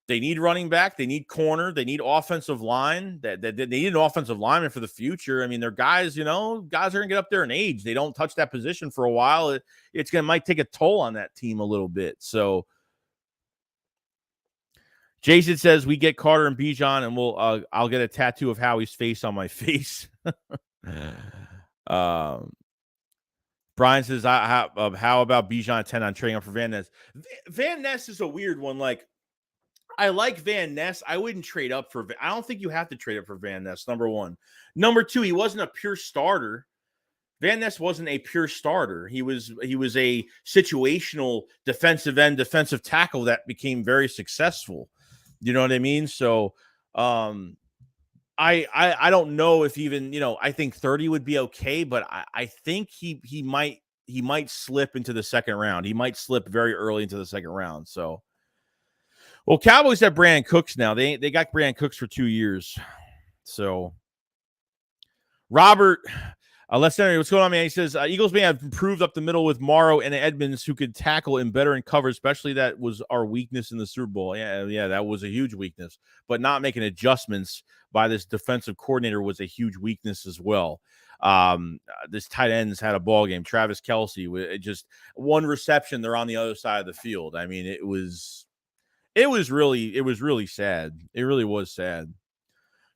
they need running back. They need corner. They need offensive line. They need an offensive lineman for the future. I mean, they're guys, guys are going to get up there in age. They don't touch that position for a while. Might take a toll on that team a little bit. So Jason says we get Carter and Bijan, and I'll get a tattoo of Howie's face on my face. Brian says, how about Bijan at 10 on trading up for Van Ness? Van Ness is a weird one. Like, I like Van Ness. I wouldn't trade up for. I don't think you have to trade up for Van Ness. Number one. Number two, he wasn't a pure starter. Van Ness wasn't a pure starter. He was a situational defensive end, defensive tackle that became very successful. You know what I mean? So, I don't know if even, I think 30 would be okay, but I think he might slip into the second round. He might slip very early into the second round. So. Well, Cowboys have Brandon Cooks now. They got Brandon Cooks for 2 years. So, Robert, what's going on, man? He says, Eagles may have improved up the middle with Morrow and Edmunds, who could tackle and better in cover, especially that was our weakness in the Super Bowl. Yeah, that was a huge weakness. But not making adjustments by this defensive coordinator was a huge weakness as well. This tight ends had a ball game. Travis Kelce, just one reception, they're on the other side of the field. I mean, it was really sad. It really was sad.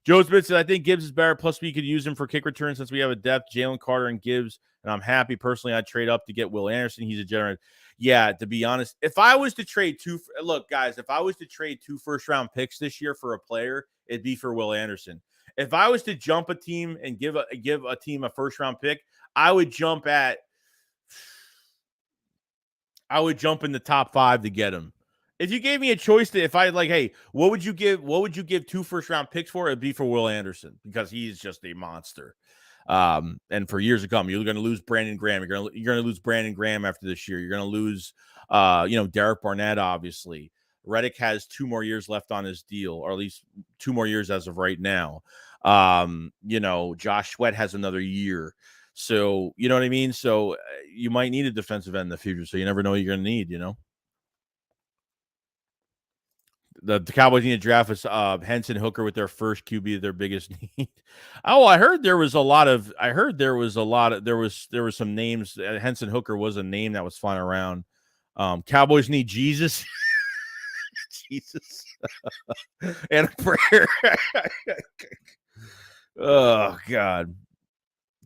Joe Smith says, I think Gibbs is better. Plus, we could use him for kick return since we have a depth, Jalen Carter and Gibbs. And I'm happy personally I'd trade up to get Will Anderson. He's a general. Yeah, to be honest, if I was to trade look, guys, if I was to trade 2 first-round picks this year for a player, it'd be for Will Anderson. If I was to jump a team and give a team a first-round pick, I would jump in the top 5 to get him. If you gave me a choice to, if I like, hey, what would you give 2 first-round picks for? It'd be for Will Anderson because he's just a monster. And for years to come, you're going to lose Brandon Graham. You're going to lose Brandon Graham after this year. You're going to lose, Derek Barnett, obviously. Reddick has 2 more years left on his deal, or at least 2 more years as of right now. Josh Sweat has another year. So, you know what I mean? So you might need a defensive end in the future. So you never know what you're going to need, The Cowboys need to draft us Henson Hooker with their first QB, their biggest need. Oh, I heard there was some names. Henson Hooker was a name that was flying around. Cowboys need Jesus. Jesus. And a prayer. Oh, God.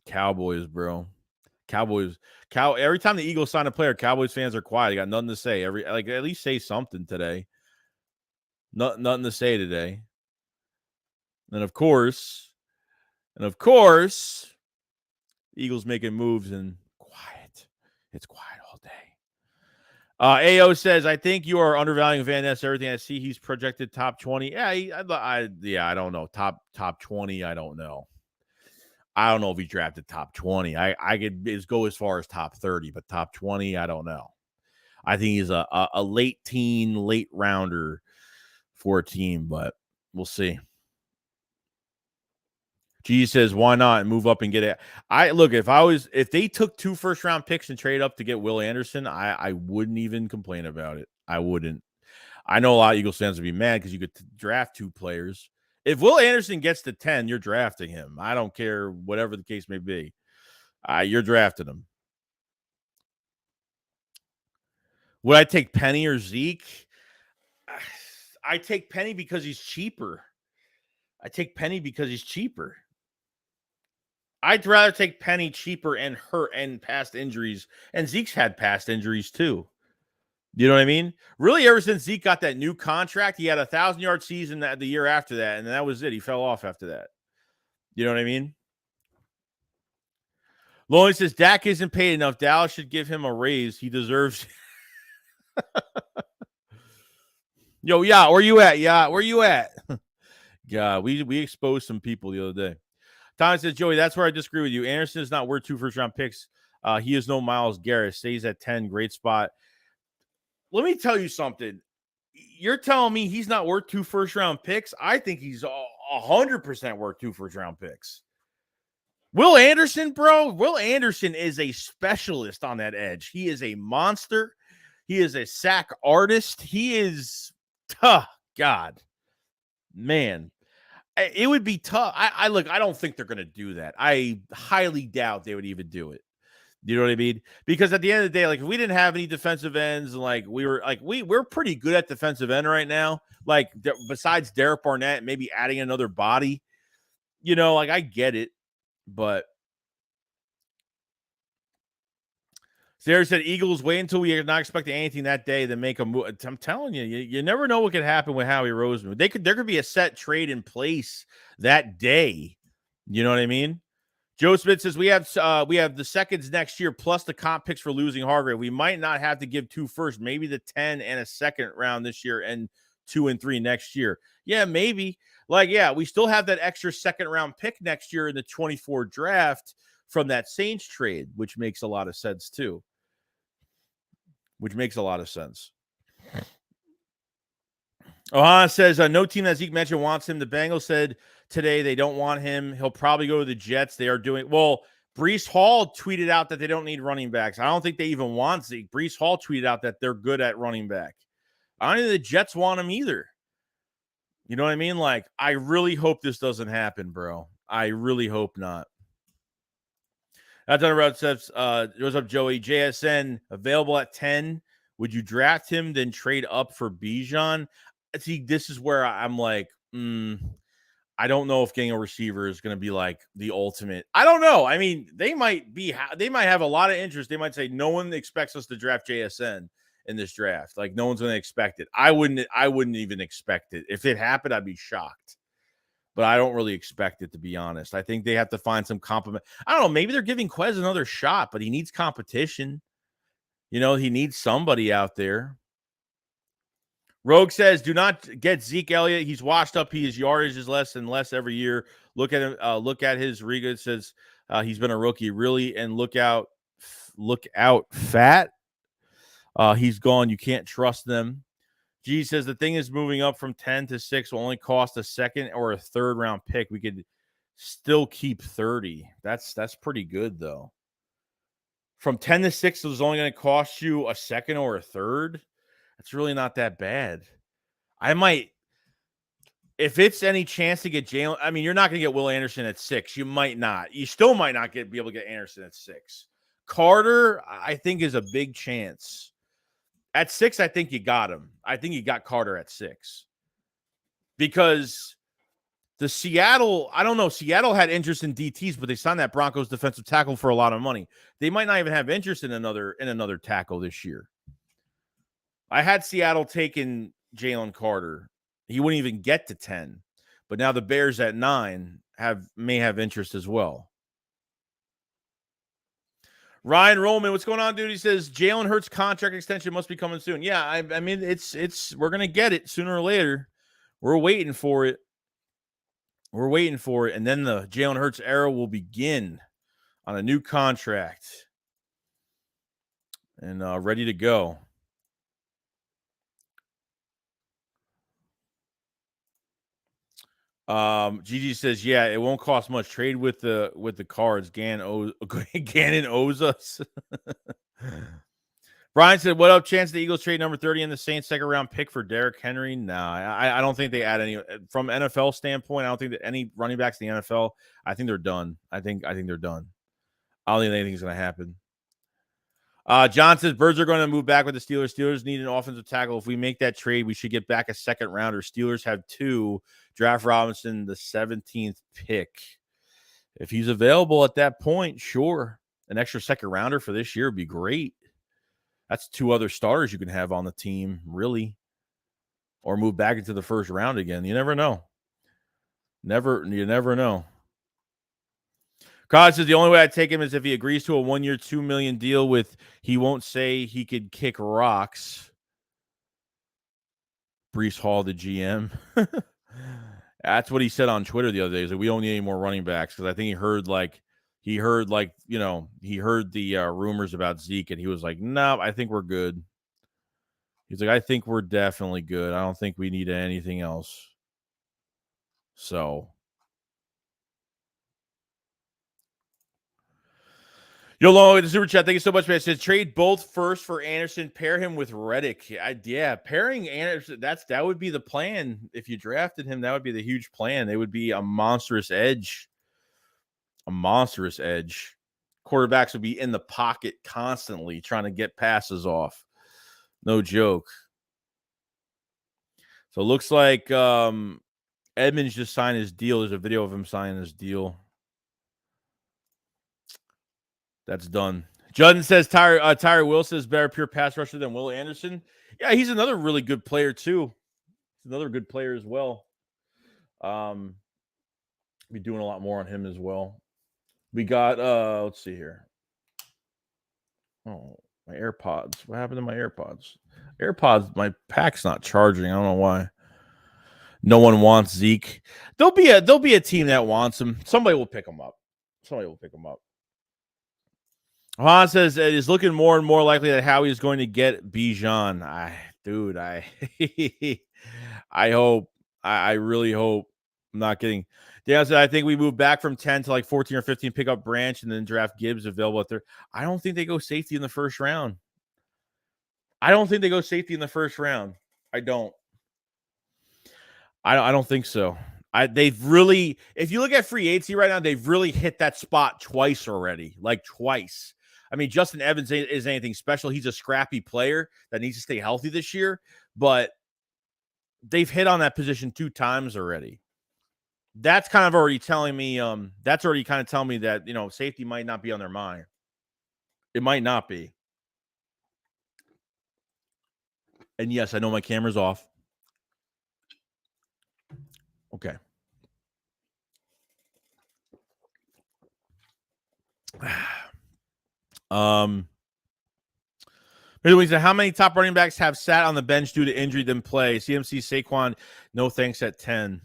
Cowboys, bro. Every time the Eagles sign a player, Cowboys fans are quiet. They got nothing to say. At least say something today. Nothing to say today. And of course, Eagles making moves and quiet. It's quiet all day. AO says, I think you are undervaluing Van Ness. Everything I see, he's projected top 20. Yeah, I don't know. Top 20, I don't know. I don't know if he drafted top 20. I could go as far as top 30, but top 20, I don't know. I think he's a late rounder for a team, but we'll see. G says, why not move up and get it? If they took 2 first-round picks and trade up to get Will Anderson, I wouldn't even complain about it. I wouldn't. I know a lot of Eagles fans would be mad because you could draft 2 players. If Will Anderson gets to 10, you're drafting him. I don't care, whatever the case may be. You're drafting him. Would I take Penny or Zeke? I take Penny because he's cheaper. I'd rather take Penny cheaper and hurt and past injuries. And Zeke's had past injuries too. You know what I mean? Really, ever since Zeke got that new contract, he had a 1,000-yard season the year after that, and that was it. He fell off after that. You know what I mean? Lonely says, Dak isn't paid enough. Dallas should give him a raise. He deserves Yo, yeah, where you at? Yeah, where you at? Yeah, we exposed some people the other day. Tom says, Joey, that's where I disagree with you. Anderson is not worth 2 first-round picks. He is no Myles Garrett. Stays at 10. Great spot. Let me tell you something. You're telling me he's not worth 2 first-round picks? I think he's 100% worth 2 first-round picks. Will Anderson, bro? Will Anderson is a specialist on that edge. He is a monster. He is a sack artist. He is tough. God, man. It would be tough. I don't think they're going to do that. I highly doubt they would even do it. You know what I mean? Because at the end of the day, if we didn't have any defensive ends, we're pretty good at defensive end right now. Besides Derek Barnett, maybe adding another body, I get it, but Sarah said, Eagles, wait until we are not expecting anything that day to make a move. I'm telling you, you never know what could happen with Howie Roseman. There could be a set trade in place that day. You know what I mean? Joe Smith says, we have the seconds next year plus the comp picks for losing Hargrave. We might not have to give 2 first, maybe the 10 and a second round this year and 2 and 3 next year. Yeah, maybe. We still have that extra second round pick next year in the 24 draft from that Saints trade, which makes a lot of sense too. Ohana says, no team that Zeke mentioned wants him. The Bengals said today they don't want him. He'll probably go to the Jets. They are doing well. Breece Hall tweeted out that they don't need running backs. I don't think they even want Zeke. Breece Hall tweeted out that they're good at running back. I don't think the Jets want him either. You know what I mean? I really hope this doesn't happen, bro. I really hope not. That's on the road says, what's up, Joey? JSN available at 10. Would you draft him, then trade up for Bijan? See, this is where I'm I don't know if getting a receiver is going to be like the ultimate. I don't know. I mean, they might have a lot of interest. They might say no one expects us to draft JSN in this draft. Like no one's going to expect it. I wouldn't even expect it. If it happened, I'd be shocked. But I don't really expect it, to be honest. I think they have to find some compliment. I don't know. Maybe they're giving Quez another shot, but he needs competition. You know, he needs somebody out there. Rogue says, do not get Zeke Elliott. He's washed up. His yardage is less and less every year. Look at him. Look at his Riga. Says he's been a rookie, really. And look out, fat. He's gone. You can't trust them. G says the thing is moving up from 10 to 6 will only cost a second or a third round pick. We could still keep 30. That's pretty good, though. From 10 to 6 is only going to cost you a second or a third. It's really not that bad. I might, if it's any chance to get Jalen, I mean, you're not going to get Will Anderson at 6. You might not. You still might not be able to get Anderson at 6. Carter, I think, is a big chance. At 6, I think you got him. I think you got Carter at 6. Because the Seattle, I don't know, Seattle had interest in DTs, but they signed that Broncos defensive tackle for a lot of money. They might not even have interest in another tackle this year. I had Seattle taking Jalen Carter. He wouldn't even get to 10. But now the Bears at 9 may have interest as well. Ryan Roman, what's going on, dude? He says Jalen Hurts contract extension must be coming soon. Yeah, I mean it's we're gonna get it sooner or later. We're waiting for it. And then the Jalen Hurts era will begin on a new contract and ready to go. Gigi says, yeah, it won't cost much. Trade with the cards. Gannon owes us. Brian said, what up? Chance the Eagles trade number 30 in the Saints second round pick for Derrick Henry? Nah, I don't think they add any. From NFL standpoint, I don't think that any running backs in the NFL, I think they're done. I think they're done. I don't think anything's going to happen. John says Birds are going to move back with the Steelers. Steelers need an offensive tackle. If we make that trade, we should get back a second rounder. Steelers have 2. Draft Robinson, the 17th pick. If he's available at that point, sure. An extra second rounder for this year would be great. That's 2 other starters you can have on the team, really. Or move back into the first round again. You never know. You never know. Cause says the only way I'd take him is if he agrees to a 1-year, $2 million deal with he won't say he could kick rocks. Breece Hall, the GM. That's what he said on Twitter the other day. Is that we don't need any more running backs because I think he heard the rumors about Zeke and he was like, no, I think we're good. He's like, I think we're definitely good. I don't think we need anything else. So. Yolo, the super chat. Thank you so much, man. It says trade both first for Anderson, pair him with Reddick. Pairing Anderson. That would be the plan. If you drafted him, that would be the huge plan. It would be a monstrous edge. Quarterbacks would be in the pocket constantly trying to get passes off. No joke. So it looks like Edmunds just signed his deal. There's a video of him signing his deal. That's done. Judden says Tyree Wilson is better pure pass rusher than Will Anderson. Yeah, he's another really good player too. He's another good player as well. Be doing a lot more on him as well. We got let's see here. Oh, my AirPods. What happened to my AirPods? My pack's not charging. I don't know why. No one wants Zeke. There'll be a team that wants him. Somebody will pick him up. Han says it is looking more and more likely that Howie is going to get Bijan. I hope. I really hope. I'm not kidding. Dan said I think we move back from 10 to like 14 or 15, pick up Branch, and then draft Gibbs available at there. I don't think they go safety in the first round. I don't think so. They've really, if you look at free agency right now, they've really hit that spot twice already. Like twice. I mean, Justin Evans is anything special. He's a scrappy player that needs to stay healthy this year, but they've hit on that position 2 times already. That's kind of already telling me, that's already kind of telling me that, safety might not be on their mind. It might not be. And yes, I know my camera's off. Okay. Anyway, so how many top running backs have sat on the bench due to injury then play? CMC, Saquon, no thanks at 10.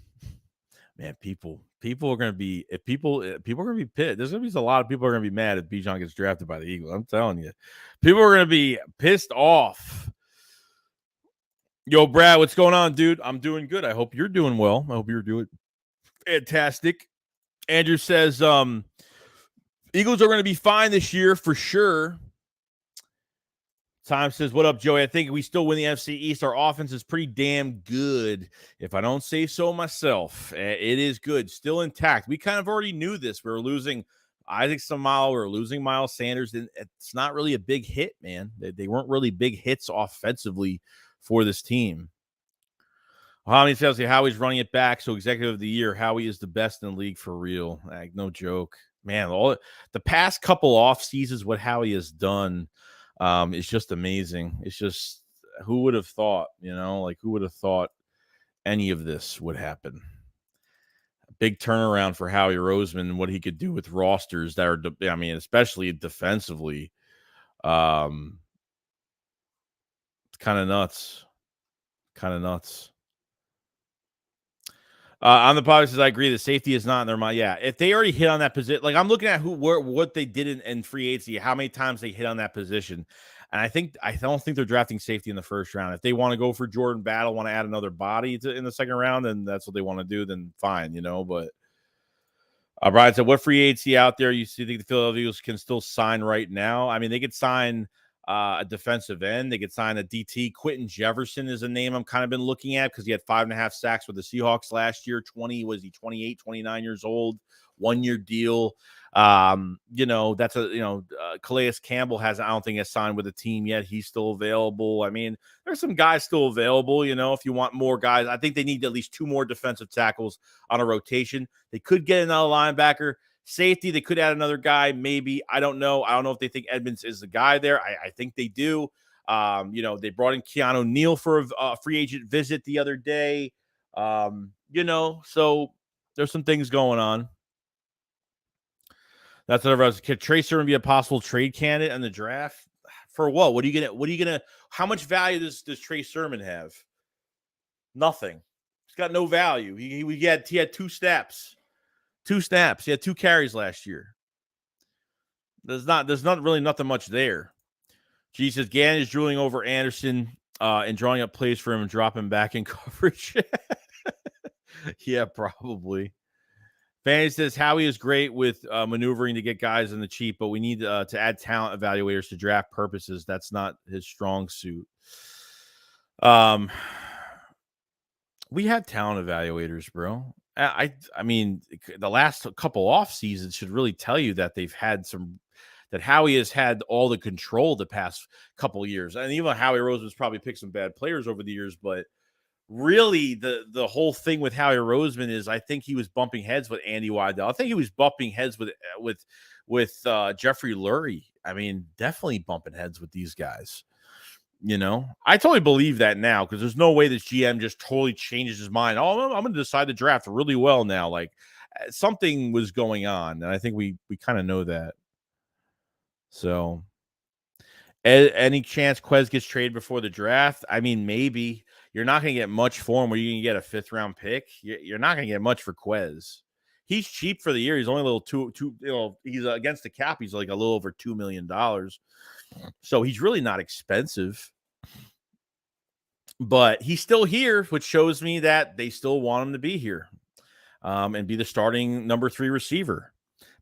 Man, people are going to be, if people are going to be pissed. There's going to be a lot of people are going to be mad if Bijan gets drafted by the Eagles. I'm telling you, people are going to be pissed off. Yo, Brad, what's going on, dude? I'm doing good. I hope you're doing well. I hope you're doing fantastic. Andrew says, Eagles are going to be fine this year for sure. Tom says, what up, Joey? I think we still win the NFC East. Our offense is pretty damn good. If I don't say so myself, it is good. Still intact. We kind of already knew this. We were losing Isaac Seumalo. We were losing Miles Sanders. And it's not really a big hit, man. They weren't really big hits offensively for this team. Howie tells you Howie's running it back. So executive of the year, Howie is the best in the league for real. Like, no joke. Man, the past couple off seasons, what Howie has done it's just amazing. It's just, who would have thought, who would have thought any of this would happen? A big turnaround for Howie Roseman and what he could do with rosters that are, especially defensively. It's kind of nuts. On the podcast, says I agree that safety is not in their mind. Yeah, if they already hit on that position, like I'm looking at what they did in free agency, how many times they hit on that position, and I don't think they're drafting safety in the first round. If they want to go for Jordan Battle, want to add another body in the second round, then that's what they want to do. Then fine, But Brian said, "What free agency out there you think the Philadelphia Eagles can still sign right now? I mean, they could sign." A defensive end. They could sign a DT. Quentin Jefferson is a name I'm kind of been looking at because he had 5.5 sacks with the Seahawks last year. 28, 29 years old, 1-year deal. That's Calais Campbell I don't think has signed with a team yet. He's still available. I mean, there's some guys still available, if you want more guys. I think they need at least 2 more defensive tackles on a rotation. They could get another linebacker. Safety, they could add another guy, maybe. I don't know. I don't know if they think Edmunds is the guy there. I think they do. They brought in Keanu Neal for a free agent visit the other day. So there's some things going on. That's what I was. Could Trey Sermon be a possible trade candidate in the draft? For what? What are you gonna? How much value does Trey Sermon have? Nothing. He's got no value. He had 2 snaps. 2 snaps. He had 2 carries last year. There's not really nothing much there. G says Gannon is drooling over Anderson and drawing up plays for him and dropping back in coverage. Yeah, probably. Fanny says Howie is great with maneuvering to get guys in the cheap, but we need to add talent evaluators to draft purposes. That's not his strong suit. We have talent evaluators, bro. I mean, the last couple off seasons should really tell you that they've had that Howie has had all the control the past couple of years. And even Howie Roseman's probably picked some bad players over the years, but really the whole thing with Howie Roseman is I think he was bumping heads with Andy Weidel. I think he was bumping heads with Jeffrey Lurie. I mean, definitely bumping heads with these guys. I totally believe that now because there's no way this GM just totally changes his mind. Oh, I'm going to decide to draft really well now. Like something was going on, and I think we kind of know that. So, any chance Quez gets traded before the draft? I mean, maybe. You're not going to get much for him. Where you can get a 5th round pick? You're not going to get much for Quez. He's cheap for the year. He's only a little too. He's against the cap. He's like a little over $2 million. So he's really not expensive. But he's still here, which shows me that they still want him to be here and be the starting number 3 receiver.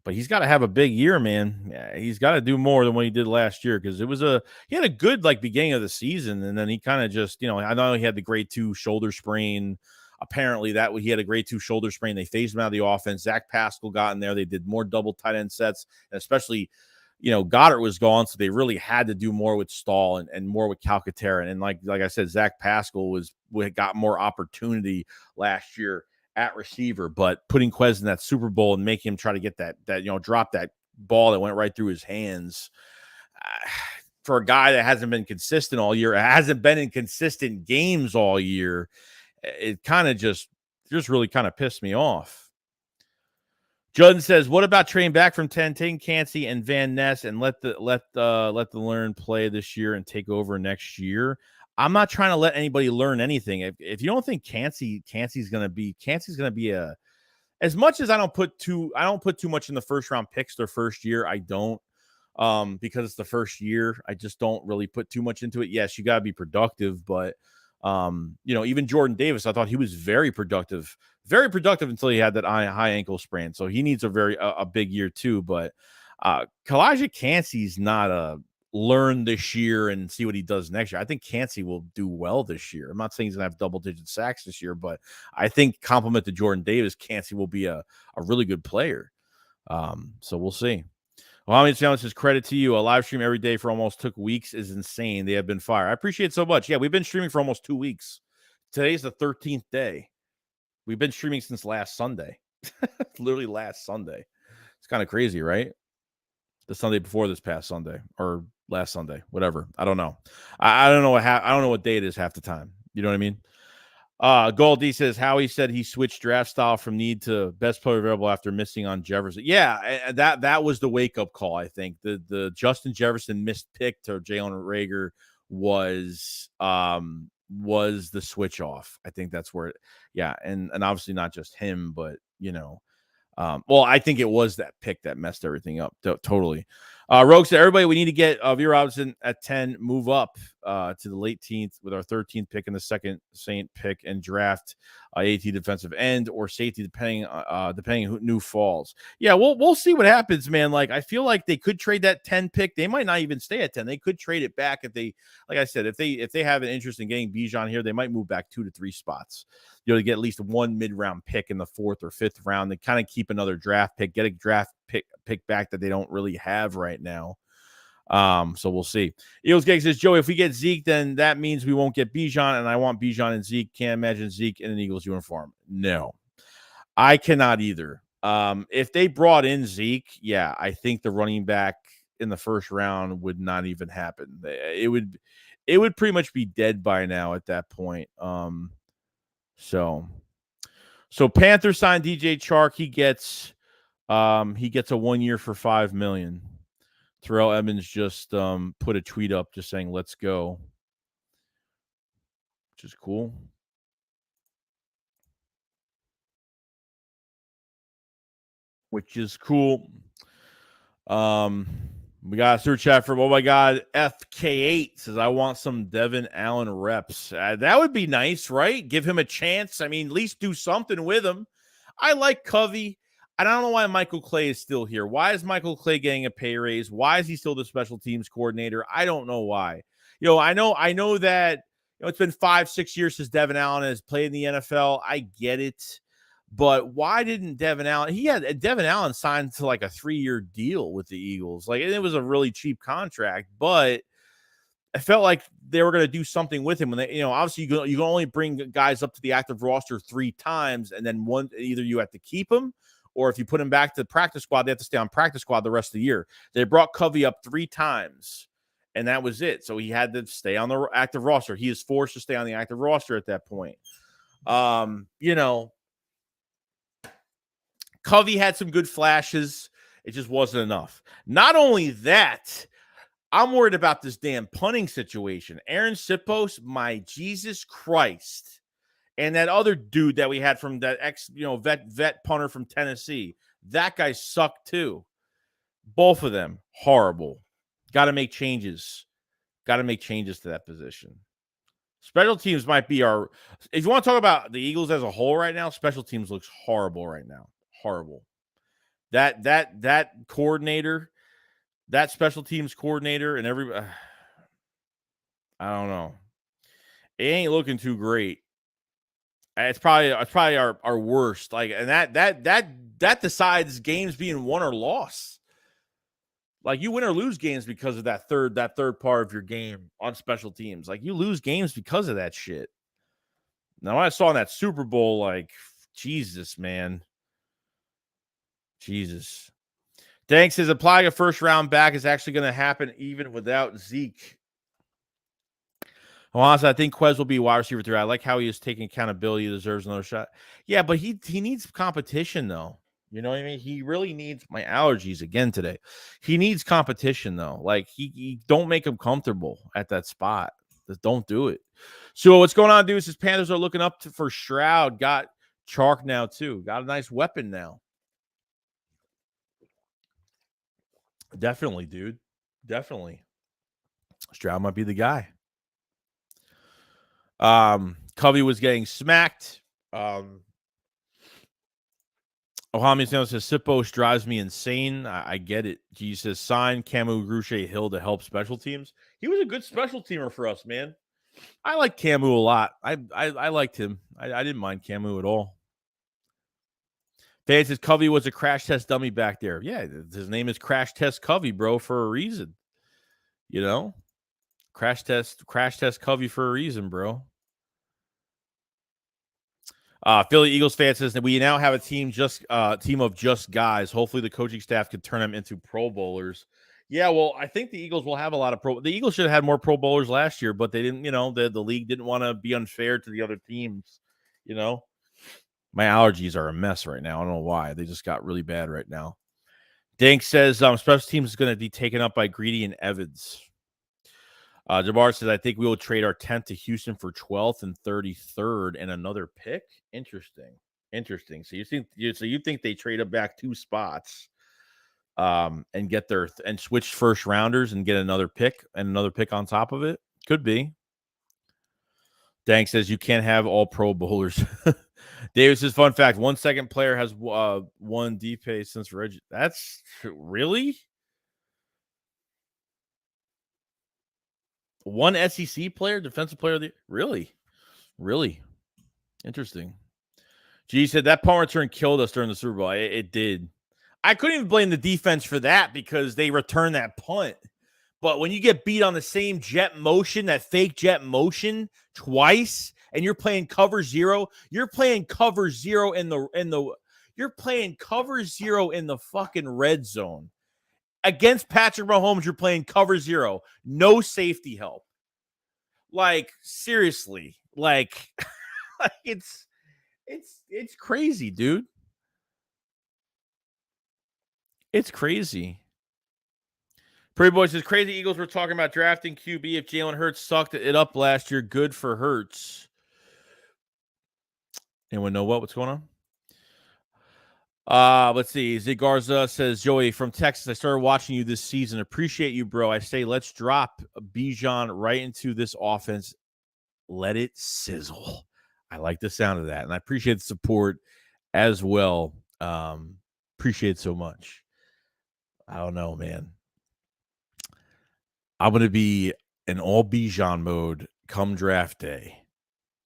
But he's got to have a big year, man. Yeah, he's got to do more than what he did last year because he had a good beginning of the season, and then he kind of just I know he had the grade 2 shoulder sprain. Apparently, he had a grade 2 shoulder sprain. They phased him out of the offense. Zach Pascal got in there. They did more double tight end sets, and especially Goddard was gone, so they really had to do more with Stahl and more with Calcaterra. And like I said, Zach Pascal got more opportunity last year at receiver, but putting Quez in that Super Bowl and making him try to get that drop that ball that went right through his hands. For a guy that hasn't been consistent all year, hasn't been in consistent games all year, it kind of just really kind of pissed me off. Judd says, "What about trading back from 10, taking Kancey and Van Ness and let the learn play this year and take over next year?" I'm not trying to let anybody learn anything. If you don't think Kancey's going to be a, as much as I don't put too much in the first round picks their first year. I don't, because it's the first year. I just don't really put too much into it. Yes, you got to be productive, but even Jordan Davis, I thought he was very productive until he had that high ankle sprain. So he needs a big year too. But Kalijah Kancey's not a learn this year and see what he does next year. I think Kancey will do well this year. I'm not saying he's gonna have double-digit sacks this year, but I think compliment to Jordan Davis, Kancey will be a really good player. So we'll see. Well, Mohamed Jones says, credit to you. A live stream every day for almost took weeks is insane. They have been fired. I appreciate it so much. Yeah, we've been streaming for almost 2 weeks. Today's the 13th day. We've been streaming since last Sunday. Literally last Sunday. It's kind of crazy, right? The Sunday before this past Sunday or last Sunday, whatever. I don't know. I don't know I don't know what day it is half the time. You know what I mean? Gold D says Howie said he switched draft style from need to best player available after missing on Jefferson. Yeah, that was the wake up call. I think the Justin Jefferson missed pick to Jalen Reagor was the switch off. I think that's where and obviously not just him, but I think it was that pick that messed everything up totally. Rogue said, everybody, we need to get Veer Robinson at 10, move up to the late 10th with our 13th pick in the second Saint pick and draft AT defensive end or safety, depending who new falls. Yeah, we'll see what happens, man. Like, I feel like they could trade that 10 pick. They might not even stay at 10. They could trade it back if they, like I said, if they have an interest in getting Bijan here, they might move back 2 to 3 spots. To get at least one mid-round pick in the 4th or 5th round. They kind of keep another draft pick, get a draft pick back that they don't really have right now. So we'll see. Eagles Gag says, Joey, if we get Zeke, then that means we won't get Bijan, and I want Bijan and Zeke. Can't imagine Zeke in an Eagles uniform. No, I cannot either. If they brought in Zeke, I think the running back in the first round would not even happen. It would pretty much be dead by now at that point. So Panthers signed DJ Chark. He gets a 1 year for $5 million. Terrell Edmunds just put a tweet up just saying, let's go. Which is cool. We got a through chat from, oh my God, FK8 says, I want some Devin Allen reps. That would be nice, right? Give him a chance. I mean, at least do something with him. I like Covey. I don't know why Michael Clay is still here. Why is Michael Clay getting a pay raise? Why is he still the special teams coordinator? I don't know why. I know that it's been 5-6 years since Devin Allen has played in the NFL. I get it. But why didn't Devin Allen signed to like a 3-year deal with the Eagles? Like, it was a really cheap contract, but I felt like they were going to do something with him. When they, obviously you can only bring guys up to the active roster 3 times, and then either you have to keep them, or if you put him back to the practice squad, they have to stay on practice squad the rest of the year. They brought Covey up 3 times, and that was it. So he had to stay on the active roster. He is forced to stay on the active roster at that point. Covey had some good flashes. It just wasn't enough. Not only that, I'm worried about this damn punting situation. Aaron Sipos, my Jesus Christ. And that other dude that we had from that vet punter from Tennessee. That guy sucked too. Both of them, horrible. Got to make changes. Got to make changes to that position. Special teams might be if you want to talk about the Eagles as a whole right now, special teams looks horrible right now. Horrible. That coordinator, that special teams coordinator, and everybody, I don't know. It ain't looking too great. It's probably our worst. Like, and that decides games being won or lost. Like, you win or lose games because of that third part of your game on special teams. Like, you lose games because of that shit. Now, I saw in that Super Bowl, like, Jesus, man. Jesus. Dank says applying a first-round back is actually going to happen even without Zeke. Well, honestly, I think Quez will be wide receiver 3. I like how he is taking accountability. He deserves another shot. Yeah, but he needs competition, though. You know what I mean? He really needs my allergies again today. He needs competition, though. Like, he don't make him comfortable at that spot. Just don't do it. So what's going on, dudes, is Panthers are looking up for Stroud. Got Chark now, too. Got a nice weapon now. Definitely, dude. Definitely. Stroud might be the guy. Covey was getting smacked. Ohami says Sipos drives me insane. I get it. He says sign Camu Gruche Hill to help special teams. He was a good special teamer for us, man. I like Camu a lot. I liked him. I didn't mind Camu at all. Fan says Covey was a crash test dummy back there. Yeah, his name is Crash Test Covey, bro, for a reason. You know? Crash test Covey for a reason, bro. Philly Eagles fan says that we now have a team of just guys. Hopefully the coaching staff can turn them into Pro Bowlers. Yeah, well, I think the Eagles will have a lot of the Eagles should have had more Pro Bowlers last year, but they didn't, the league didn't want to be unfair to the other teams, My allergies are a mess right now. I don't know why. They just got really bad right now. Dank says special teams is going to be taken up by Greedy and Evans. Jabbar says, I think we will trade our 10th to Houston for 12th and 33rd and another pick. Interesting. So you think they trade up back 2 spots and get and switch first rounders and get another pick on top of it? Could be. Dank says you can't have all Pro Bowlers. Davis says, fun fact, 1 second player has won DPay since Reggie. That's really? One SEC player, defensive player of the really interesting. G said that punt return killed us during the Super Bowl. It did. I couldn't even blame the defense for that because they returned that punt. But when you get beat on the same jet motion, that fake jet motion twice, and you're playing cover zero in the fucking red zone. Against Patrick Mahomes, you're playing cover zero. No safety help. Like, seriously. Like, it's crazy, dude. It's crazy. Pretty Boy says, crazy Eagles were talking about drafting QB if Jalen Hurts sucked it up last year. Good for Hurts. Anyone know what's going on? Let's see. Zig Garza says, Joey from Texas, I started watching you this season. Appreciate you, bro. I say, let's drop Bijan right into this offense. Let it sizzle. I like the sound of that. And I appreciate the support as well. Appreciate it so much. I don't know, man. I'm going to be in all Bijan mode come draft day.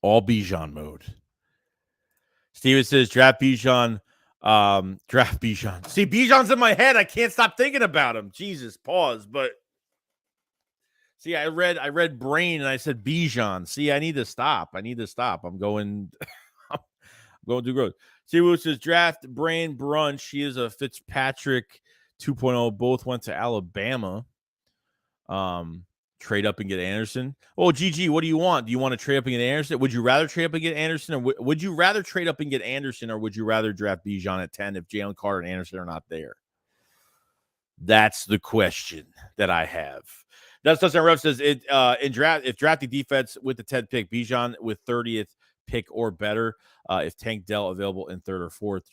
All Bijan mode. Steven says, draft Bijan. Draft Bijan. See, Bijan's in my head. I can't stop thinking about him. Jesus, pause. But see, I read brain and I said Bijan. See, I need to stop. I'm going to growth. See, Wu says draft brain brunch. She is a Fitzpatrick 2.0. Both went to Alabama. Trade up and get Anderson. Oh, GG, what do you want? Do you want to trade up and get Anderson? Would you rather trade up and get Anderson, or would you rather trade up and get Anderson, or would you rather draft Bijan at 10 if Jalen Carter and Anderson are not there? That's the question that I have. That's Rev says it in draft. If drafting defense with the 10th pick, Bijan with 30th pick or better. If Tank Dell available in 3rd or 4th,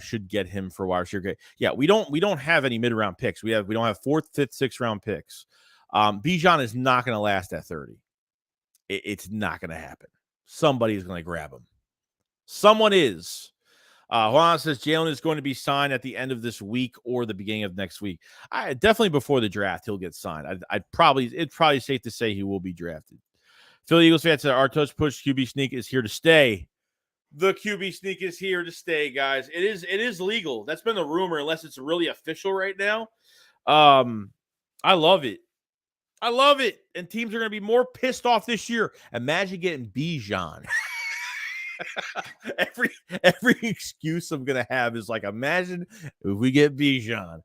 should get him for wide receiver. Yeah, we don't have any mid round picks. We don't have 4th, 5th, 6th round picks. Bijan is not going to last at 30. It's not going to happen. Somebody's going to grab him. Someone is. Juan says Jalen is going to be signed at the end of this week or the beginning of next week. Definitely before the draft, he'll get signed. It's probably safe to say he will be drafted. Philly Eagles fans said our touch push QB sneak is here to stay. The QB sneak is here to stay, guys. It is legal. That's been the rumor, unless it's really official right now. I love it. And teams are going to be more pissed off this year. Imagine getting Bijan. every excuse I'm gonna have is like, imagine if we get Bijan,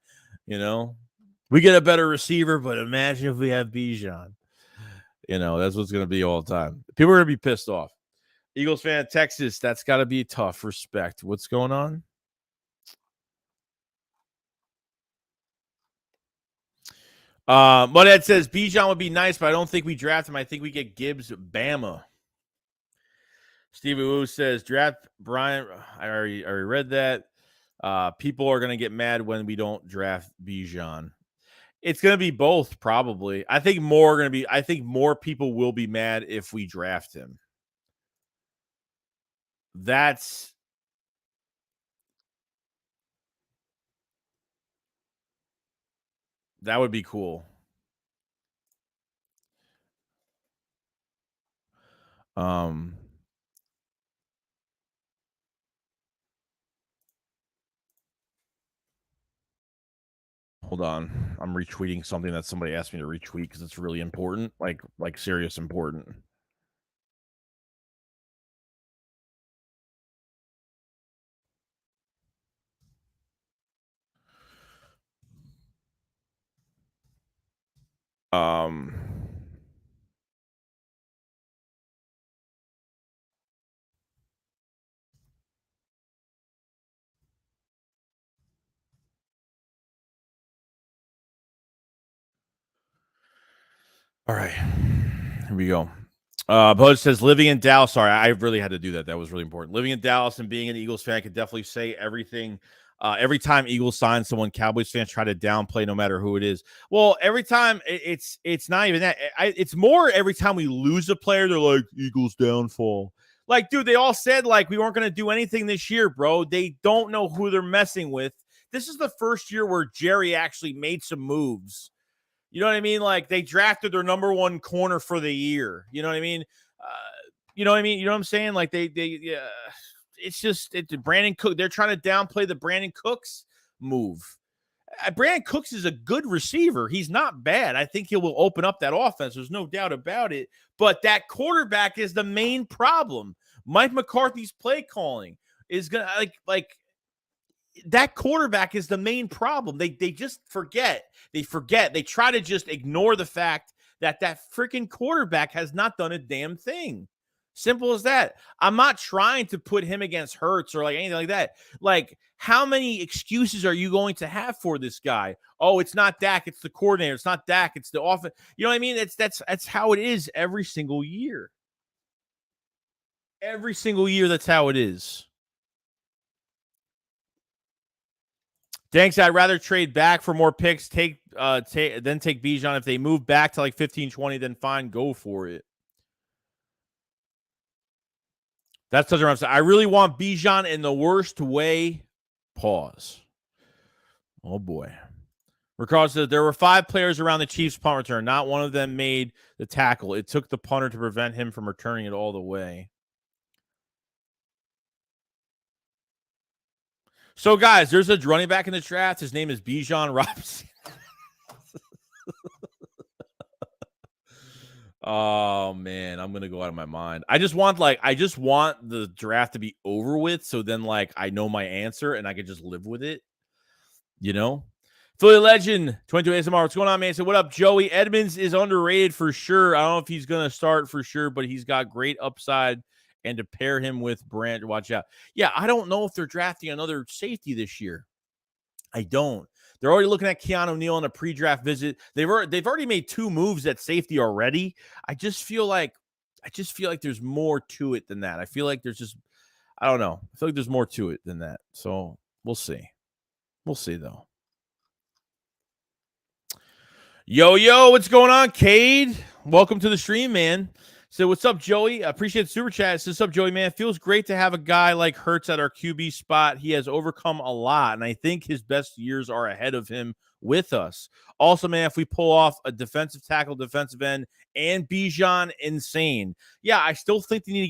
we get a better receiver, but imagine if we have Bijan. That's what's gonna be all the time. People are gonna be pissed off. Eagles fan, Texas, that's got to be tough. Respect. What's going on? Mudhead says Bijan would be nice, but I don't think we draft him. I think we get Gibbs, Bama. Stevie Wu says draft Brian. I already read that. People are going to get mad when we don't draft Bijan. It's going to be both, probably. I think more people will be mad if we draft him. That would be cool. Hold on. I'm retweeting something that somebody asked me to retweet because it's really important, like serious important. All right, here we go. Buzz says living in Dallas. Sorry, I really had to do that. That was really important. Living in Dallas and being an Eagles fan could definitely say everything. Every time Eagles sign someone, Cowboys fans try to downplay no matter who it is. Well, every time it's not even that. It's more every time we lose a player, they're like Eagles downfall. Like, dude, they all said like we weren't going to do anything this year, bro. They don't know who they're messing with. This is the first year where Jerry actually made some moves. You know what I mean? Like they drafted their number one corner for the year. You know what I mean? You know what I mean? You know what I'm saying? Like it's Brandon Cook. They're trying to downplay the Brandon Cooks move. Brandon Cooks is a good receiver. He's not bad. I think he will open up that offense. There's no doubt about it. But that quarterback is the main problem. Mike McCarthy's play calling is gonna like that quarterback is the main problem. They just forget. They try to just ignore the fact that freaking quarterback has not done a damn thing. Simple as that. I'm not trying to put him against Hurts or like anything like that. Like, how many excuses are you going to have for this guy? Oh, it's not Dak, it's the coordinator. It's not Dak, it's the offense. You know what I mean? That's how it is every single year. Every single year, that's how it is. Thanks. I'd rather trade back for more picks, then take Bijan. If they move back to like 15, 20, then fine, go for it. That's such a rough. I really want Bijan in the worst way. Pause. Oh boy. Ricardo said there were 5 players around the Chiefs' punt return. Not one of them made the tackle. It took the punter to prevent him from returning it all the way. So, guys, there's a running back in the draft. His name is Bijan Robinson. Oh man, I'm gonna go out of my mind. I just want the draft to be over with, so then like I know my answer and I can just live with it. Philly Legend 22 ASMR. What's going on, man? So what up, Joey? Edmunds is underrated for sure. I don't know if he's gonna start for sure, but he's got great upside. And to pair him with Brandt, watch out. Yeah, I don't know if they're drafting another safety this year. I don't. They're already looking at Keanu Neal on a pre-draft visit. They've already made 2 moves at safety already. I just feel like there's more to it than that. I feel like I don't know. I feel like there's more to it than that. So we'll see. We'll see though. Yo, what's going on, Cade? Welcome to the stream, man. So what's up, Joey? I appreciate the super chat. What's up, Joey, man? Feels great to have a guy like Hurts at our QB spot. He has overcome a lot, and I think his best years are ahead of him with us. Also, man, if we pull off a defensive tackle, defensive end, and Bijan, insane. Yeah, I still think they need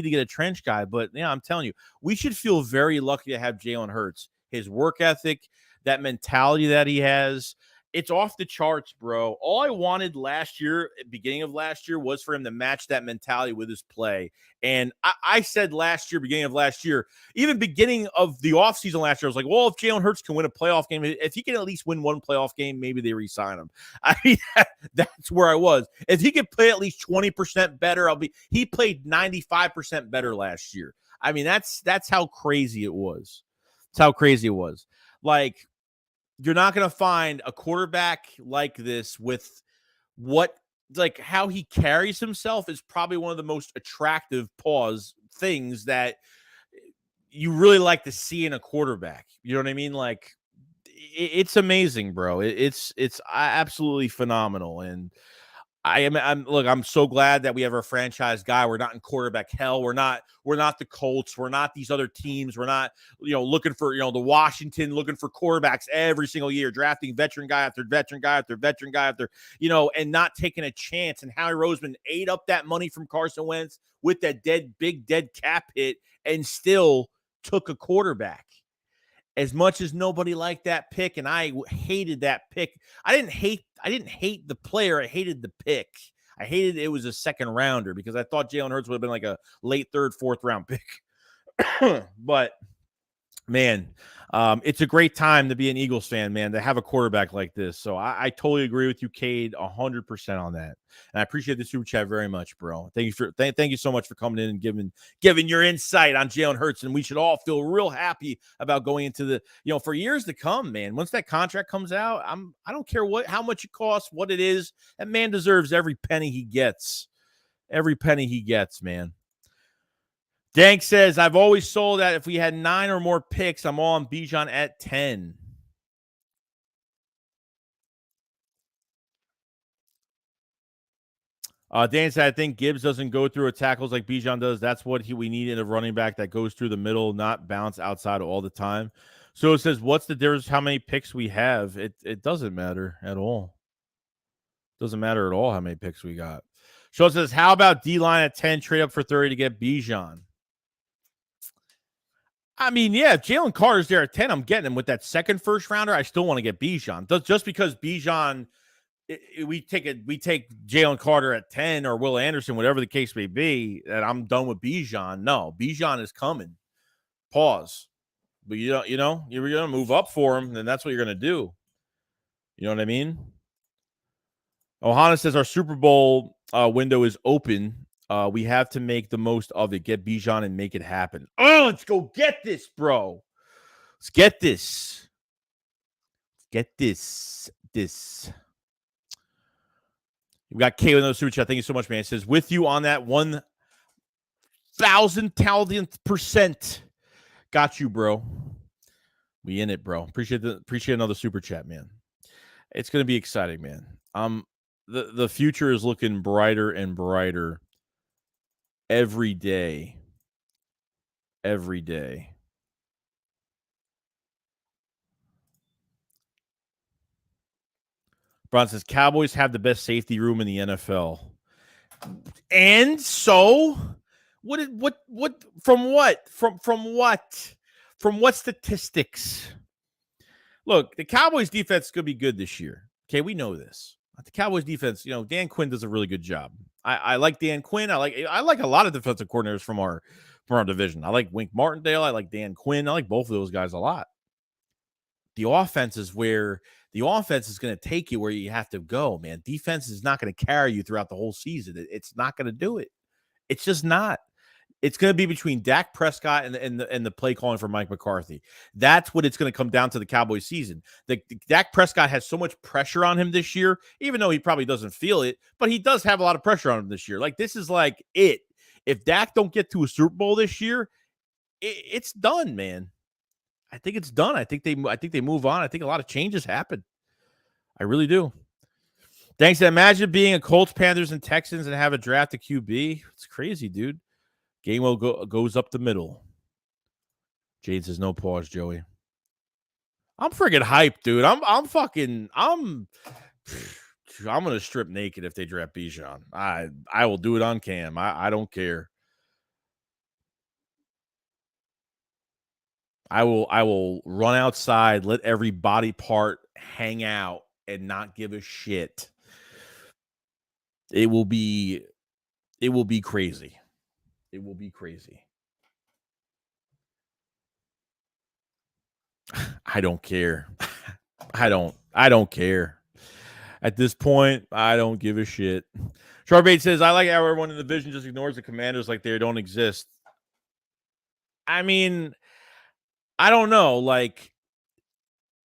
to get a trench guy, but yeah, I'm telling you, we should feel very lucky to have Jalen Hurts. His work ethic, that mentality that he has. It's off the charts, bro. All I wanted last year, beginning of last year, was for him to match that mentality with his play. And I said last year, beginning of last year, even beginning of the offseason last year, I was like, well, if Jalen Hurts can win a playoff game, if he can at least win one playoff game, maybe they re-sign him. I mean, that's where I was. If he could play at least 20% better, he played 95% better last year. I mean, that's how crazy it was. That's how crazy it was. Like, you're not going to find a quarterback like this with how he carries himself is probably one of the most attractive things that you really like to see in a quarterback. You know what I mean? Like, it's amazing, bro. It's absolutely phenomenal. And I'm so glad that we have our franchise guy. We're not in quarterback hell. We're not the Colts. We're not these other teams. We're not, looking for, the Washington looking for quarterbacks every single year, drafting veteran guy after veteran guy after veteran guy after, and not taking a chance. And Howie Roseman ate up that money from Carson Wentz with that big dead cap hit and still took a quarterback. As much as nobody liked that pick, and I hated that pick. I didn't hate the player. I hated the pick. I hated it was a second rounder because I thought Jalen Hurts would have been like a late third, fourth round pick. But man, it's a great time to be an Eagles fan, man, to have a quarterback like this. So I totally agree with you, Cade, 100% on that. And I appreciate the super chat very much, bro. Thank you so much for coming in and giving your insight on Jalen Hurts. And we should all feel real happy about going into the, for years to come, man. Once that contract comes out, I don't care how much it costs, what it is. That man deserves every penny he gets. Every penny he gets, man. Dank says, I've always sold that if we had 9 or more picks, I'm all on Bijan at 10. Dan said, I think Gibbs doesn't go through tackles like Bijan does. That's what we need in a running back that goes through the middle, not bounce outside all the time. So it says, what's the difference how many picks we have? It doesn't matter at all. Doesn't matter at all how many picks we got. So it says, how about D-line at 10, trade up for 30 to get Bijan? I mean, yeah, if Jalen Carter's there at 10, I'm getting him. With that second first rounder, I still want to get Bijan. Just because Bijan, we take Jalen Carter at 10 or Will Anderson, whatever the case may be, and I'm done with Bijan. No, Bijan is coming. Pause. But you're going to move up for him, then that's what you're going to do. You know what I mean? Ohana says our Super Bowl window is open. We have to make the most of it. Get Bijan and make it happen. Oh, let's go get this, bro. Let's get this. Get this. We got Kay with another super chat. Thank you so much, man. It says, with you on that 1,000,000%. Got you, bro. We in it, bro. Appreciate another super chat, man. It's going to be exciting, man. The future is looking brighter and brighter every day. Every day. Brown says, Cowboys have the best safety room in the NFL. And so, from what statistics? Look, the Cowboys defense is going to be good this year. Okay, we know this. The Cowboys defense, Dan Quinn does a really good job. I like Dan Quinn. I like a lot of defensive coordinators from our division. I like Wink Martindale. I like Dan Quinn. I like both of those guys a lot. The offense is where the offense is going to take you where you have to go, man. Defense is not going to carry you throughout the whole season. It's not going to do it. It's just not. It's going to be between Dak Prescott and the play calling for Mike McCarthy. That's what it's going to come down to the Cowboys season. The Dak Prescott has so much pressure on him this year, even though he probably doesn't feel it, but he does have a lot of pressure on him this year. Like, this is like it. If Dak don't get to a Super Bowl this year, it's done, man. I think it's done. I think they move on. I think a lot of changes happen. I really do. Thanks. Imagine being a Colts, Panthers, and Texans and have a draft a QB. It's crazy, dude. Gainwell goes up the middle. Jade says no pause, Joey. I'm freaking hyped, dude. I'm gonna strip naked if they draft Bijan. I will do it on cam. I don't care. I will run outside, let every body part hang out, and not give a shit. It will be crazy. It will be crazy. I don't care. I don't care. At this point, I don't give a shit. Charbait says, I like how everyone in the division just ignores the Commanders like they don't exist. I mean, I don't know. Like,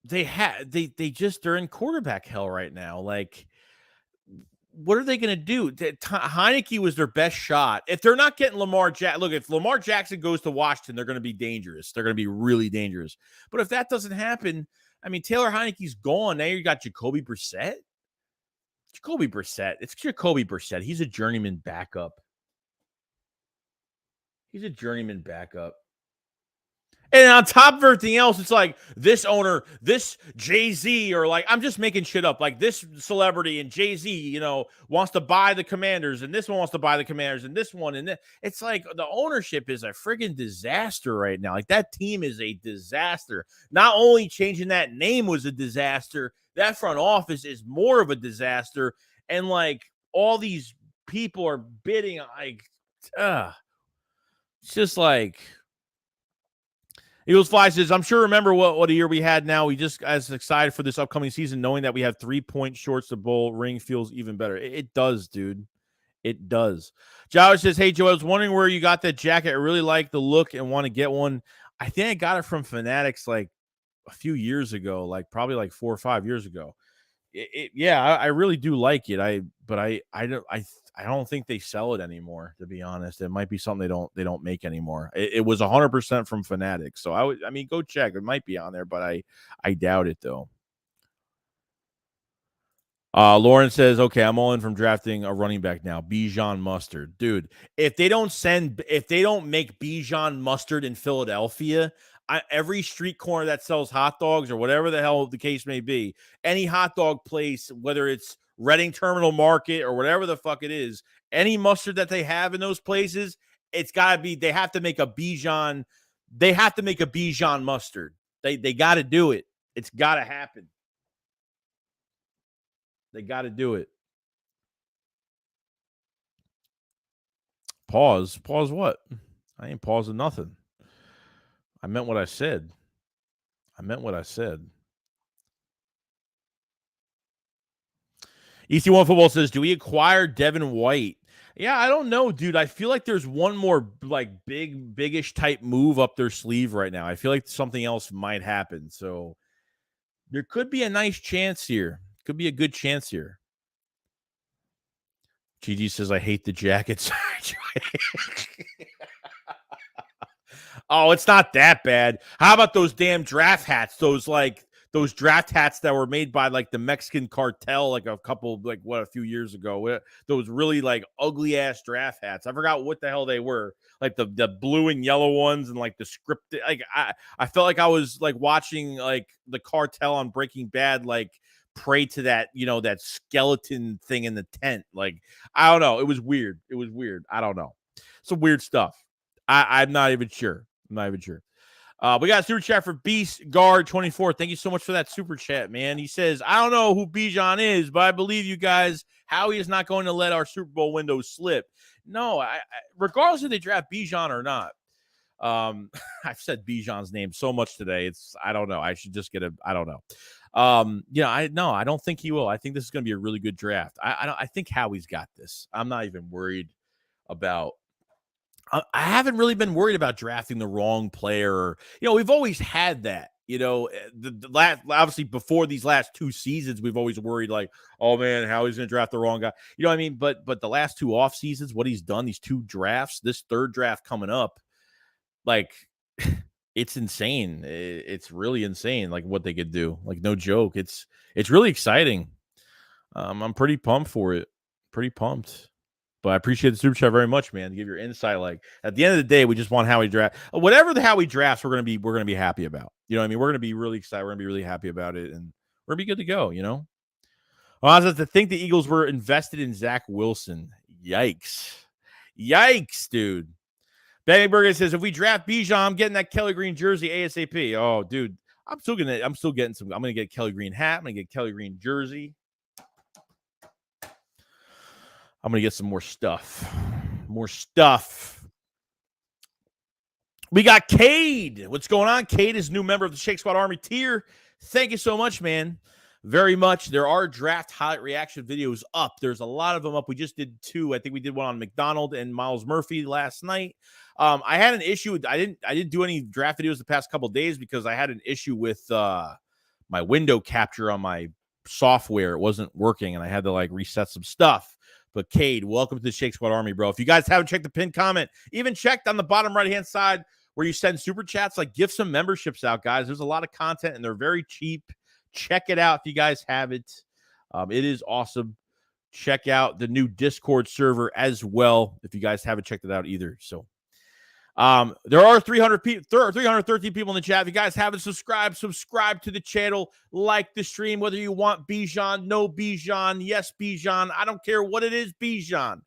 they're in quarterback hell right now. Like, what are they going to do? Heineke was their best shot. If they're not getting Lamar Jackson, look, if Lamar Jackson goes to Washington, they're going to be dangerous. They're going to be really dangerous. But if that doesn't happen, I mean, Taylor Heineke's gone. Now you got Jacoby Brissett. It's Jacoby Brissett. He's a journeyman backup. And on top of everything else, it's like this owner, this Jay-Z, or like, I'm just making shit up. Like this celebrity and Jay-Z, wants to buy the Commanders, and this one wants to buy the Commanders, and this one. And it's like the ownership is a friggin' disaster right now. Like that team is a disaster. Not only changing that name was a disaster, that front office is more of a disaster. And like all these people are bidding, like, it's just like, Eagles Fly says, I'm sure remember what a year we had now. We just as excited for this upcoming season, knowing that we have 3 point shorts to bowl ring feels even better. It does, dude. It does. Josh says, hey, Joe, I was wondering where you got that jacket. I really like the look and want to get one. I think I got it from Fanatics like a few years ago, like probably like 4 or 5 years ago. I really do like it. I don't think they sell it anymore, to be honest. It might be something they don't make anymore. It was 100% from Fanatics. So I mean, go check. It might be on there, but I doubt it though. Lauren says, okay, I'm all in from drafting a running back now. Bijan Mustard. Dude, if they don't make Bijan Mustard in Philadelphia, every street corner that sells hot dogs or whatever the hell the case may be, any hot dog place, whether it's Reading Terminal Market or whatever the fuck it is, any mustard that they have in those places, it's got to be, they have to make a Bijan mustard. They got to do it. It's got to happen. They got to do it. Pause what? I ain't pausing nothing. I meant what I said. EC1 Football says, do we acquire Devin White? Yeah, I don't know, dude. I feel like there's one more like biggish type move up their sleeve right now. I feel like something else might happen. So there could be a nice chance here. Could be a good chance here. GG says, I hate the jackets. Oh, it's not that bad. How about those damn draft hats? Those draft hats that were made by like the Mexican cartel, like a few years ago. Those really like ugly ass draft hats. I forgot what the hell they were. Like the blue and yellow ones, and like the scripted. Like I felt like I was like watching like the cartel on Breaking Bad, like pray to that, that skeleton thing in the tent. Like, I don't know. It was weird. I don't know. Some weird stuff. I'm not even sure. We got a super chat for Beast Guard 24. Thank you so much for that super chat, man. He says, I don't know who Bijan is, but I believe you guys. Howie is not going to let our Super Bowl window slip. No, regardless if they draft Bijan or not. I've said Bijan's name so much today. I don't know. I should just get I don't know. I don't think he will. I think this is going to be a really good draft. I think Howie's got this. I'm not even worried about. I haven't really been worried about drafting the wrong player. We've always had that. The last, obviously before these last 2 seasons, we've always worried like, oh man, how he's going to draft the wrong guy. You know what I mean? But the last 2 off seasons, what he's done, these 2 drafts, this 3rd draft coming up, like it's insane. It's really insane. Like what they could do. Like no joke. It's really exciting. I'm pretty pumped for it. Pretty pumped. But I appreciate the super chat very much, man. To give your insight, like at the end of the day, we just want Howie draft. Whatever the Howie drafts, we're gonna be happy about. You know what I mean? We're gonna be really excited. We're gonna be really happy about it, and we're gonna be good to go. Well, I was to think the Eagles were invested in Zach Wilson. Yikes, dude. Benny Burger says, if we draft Bijan, I'm getting that Kelly Green jersey ASAP. Oh, dude, I'm still getting some. I'm gonna get Kelly Green hat. I'm gonna get Kelly Green jersey. I'm gonna get some more stuff. More stuff. We got Cade. What's going on? Cade is a new member of the Shake Squad Army tier. Thank you so much, man. Very much. There are draft highlight reaction videos up. There's a lot of them up. We just did 2. I think we did one on McDonald and Miles Murphy last night. I had an issue. I didn't do any draft videos the past couple of days because I had an issue with my window capture on my software. It wasn't working, and I had to like reset some stuff. But Cade, welcome to the Shake Squad Army, bro. If you guys haven't checked the pinned comment, even checked on the bottom right-hand side where you send super chats, like give some memberships out, guys. There's a lot of content, and they're very cheap. Check it out if you guys have it. It is awesome. Check out the new Discord server as well if you guys haven't checked it out either. So there are 313 people in the chat. If you guys haven't subscribed, subscribe to the channel. Like the stream, whether you want Bijan, no Bijan, yes Bijan. I don't care what it is, Bijan.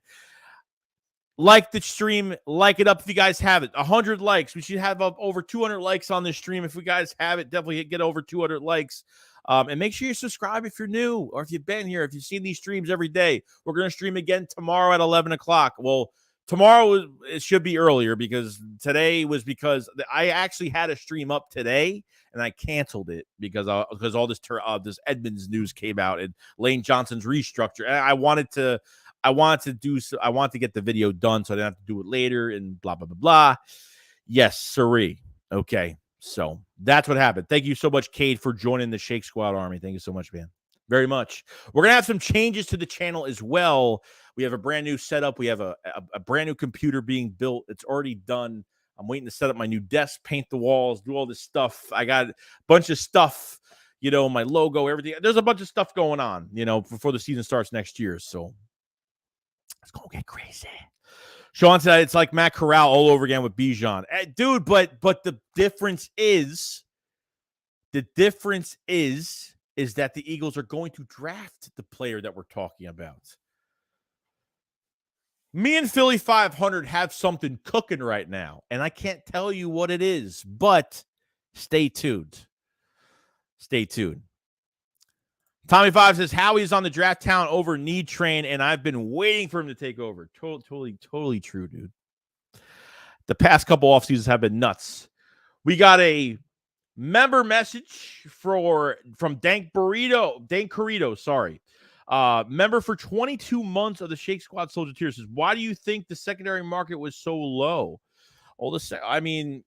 Like the stream, like it up if you guys have it. 100 likes. We should have up over 200 likes on this stream. If you guys have it, definitely get over 200 likes. And make sure you subscribe if you're new or if you've been here, if you've seen these streams every day. We're going to stream again tomorrow at 11 o'clock. Well, tomorrow it should be earlier because today was because I actually had a stream up today and I canceled it because all this Edmunds news came out and Lane Johnson's restructure. And I wanted to get the video done so I didn't have to do it later and blah, blah, blah, blah. Yes, sirree. Okay. So that's what happened. Thank you so much, Cade, for joining the Shake Squad Army. Thank you so much, man. Very much. We're going to have some changes to the channel as well. We have a brand new setup. We have a brand new computer being built. It's already done. I'm waiting to set up my new desk, paint the walls, do all this stuff. I got a bunch of stuff, my logo, everything. There's a bunch of stuff going on, before the season starts next year. So it's going to get crazy. Sean said it's like Matt Corral all over again with Bijan. Dude, but the difference is that the Eagles are going to draft the player that we're talking about. Me and Philly 500 have something cooking right now, and I can't tell you what it is, but stay tuned. Stay tuned. Tommy 5 says, Howie's on the draft town over need train, and I've been waiting for him to take over. Totally true, dude. The past couple off seasons have been nuts. We got a member message from Dank Carito, sorry. Member for 22 months of the Shake Squad Soldier Tier says, why do you think the secondary market was so low? The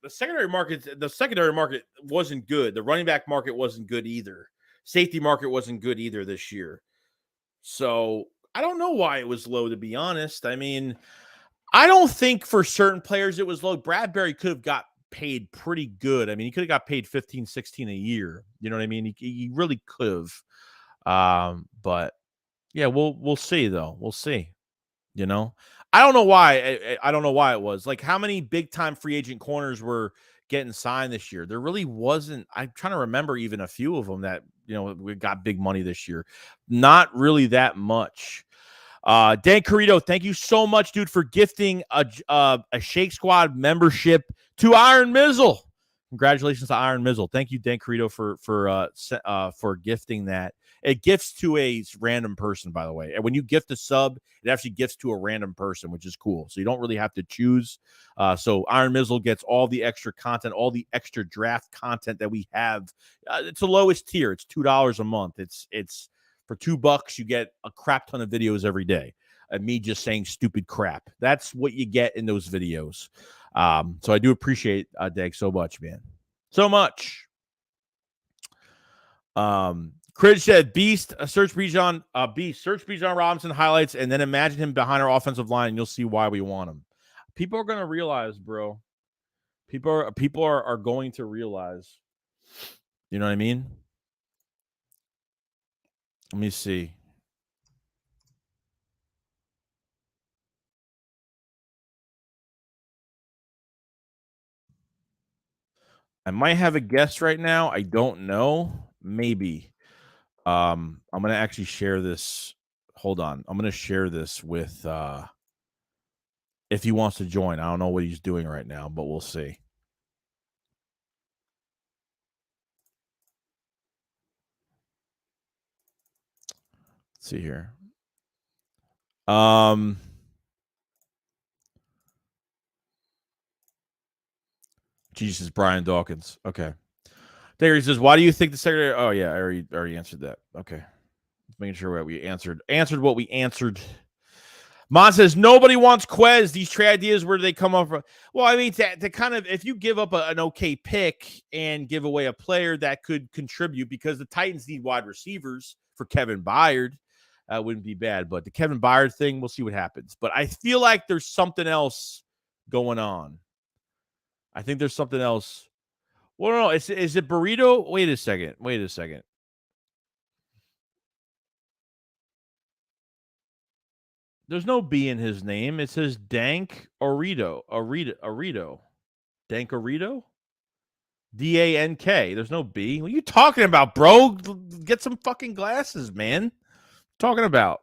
secondary market wasn't good. The running back market wasn't good either. Safety market wasn't good either this year. So I don't know why it was low, to be honest. I don't think for certain players it was low. Bradbury could have got paid pretty good. He could have got paid 15, 16 a year. You know what I mean? He really could have. But yeah, we'll see though. We'll see. I don't know why. I don't know why it was. Like, how many big-time free agent corners were getting signed this year? There really wasn't. I'm trying to remember even a few of them that, we got big money this year. Not really that much. Dan Carito, thank you so much, dude, for gifting a Shake Squad membership to Iron Mizzle. Congratulations to Iron Mizzle. Thank you, Dan Carito, for gifting that. It gifts to a random person, by the way. And when you gift a sub, it actually gifts to a random person, which is cool. So you don't really have to choose. So Iron Mizzle gets all the extra content, all the extra draft content that we have. It's the lowest tier. It's $2 a month. It's for $2, you get a crap ton of videos every day. And me just saying stupid crap. That's what you get in those videos. So I do appreciate Dag so much, man. So much. Crit said, Beast, search Bijan Robinson highlights, and then imagine him behind our offensive line, and you'll see why we want him. People are going to realize, bro. People are going to realize. You know what I mean? Let me see. I might have a guess right now. I don't know. Maybe. I'm going to actually share this. Hold on. I'm going to share this with if he wants to join. I don't know what he's doing right now, but we'll see. Let's see here. Jesus, Brian Dawkins. Okay. There he says, why do you think the secretary? Oh, yeah, I already answered that. Okay. Making sure we answered what we answered. Mon says, nobody wants Quez. These trade ideas, where do they come up from? Well, I mean, to kind of, if you give up an okay pick and give away a player that could contribute, because the Titans need wide receivers for Kevin Byard, wouldn't be bad. But the Kevin Byard thing, we'll see what happens. But I feel like there's something else going on. I think there's something else. Well, no, is it Burrito? Wait a second. There's no B in his name. It says Dank Arito. Dank Arito? D-A-N-K. There's no B. What are you talking about, bro? Get some fucking glasses, man. Talking about.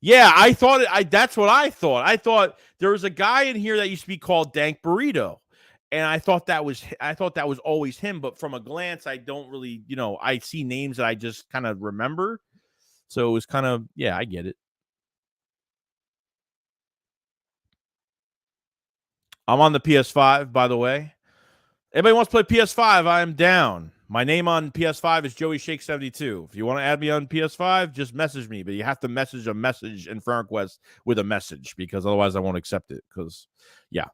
Yeah, that's what I thought. I thought there was a guy in here that used to be called Dank Burrito. And I thought that was always him, but from a glance, I don't really, I see names that I just kind of remember. So it was kind of, yeah, I get it. I'm on the PS5, by the way. Anybody wants to play PS5, I am down. My name on PS5 is Joey Shake 72. If you want to add me on PS5, just message me. But you have to message a message in Friend Request with a message, because otherwise I won't accept it. Because, yeah.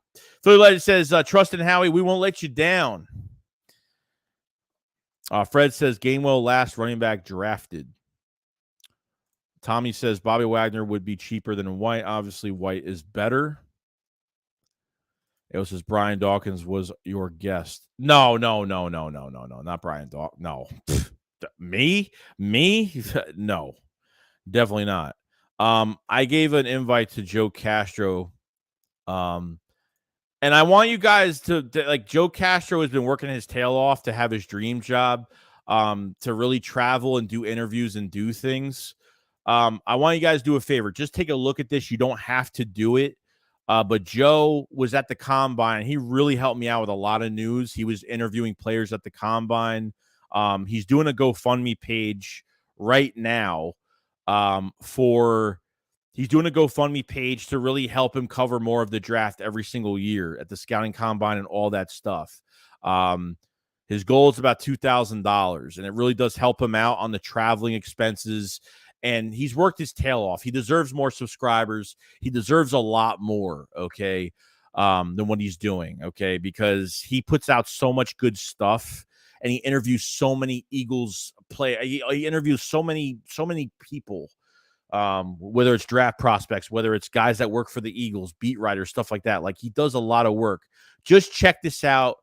Philly Legend says, trust in Howie, we won't let you down. Fred says, Gainwell last running back drafted. Tommy says, Bobby Wagner would be cheaper than White. Obviously, White is better. It says Brian Dawkins was your guest. No, not Brian Dawkins. No. Me? No, definitely not. I gave an invite to Joe Castro. And I want you guys to like, Joe Castro has been working his tail off to have his dream job, to really travel and do interviews and do things. I want you guys to do a favor. Just take a look at this. You don't have to do it. But Joe was at the Combine. He really helped me out with a lot of news. He was interviewing players at the Combine. He's doing a GoFundMe page right now he's doing a GoFundMe page to really help him cover more of the draft every single year at the Scouting Combine and all that stuff. His goal is about $2,000, and it really does help him out on the traveling expenses. And he's worked his tail off. He deserves more subscribers. He deserves a lot more, okay, than what he's doing, okay, because he puts out so much good stuff, and he interviews so many Eagles He interviews so many people, whether it's draft prospects, whether it's guys that work for the Eagles, beat writers, stuff like that. Like, he does a lot of work. Just check this out.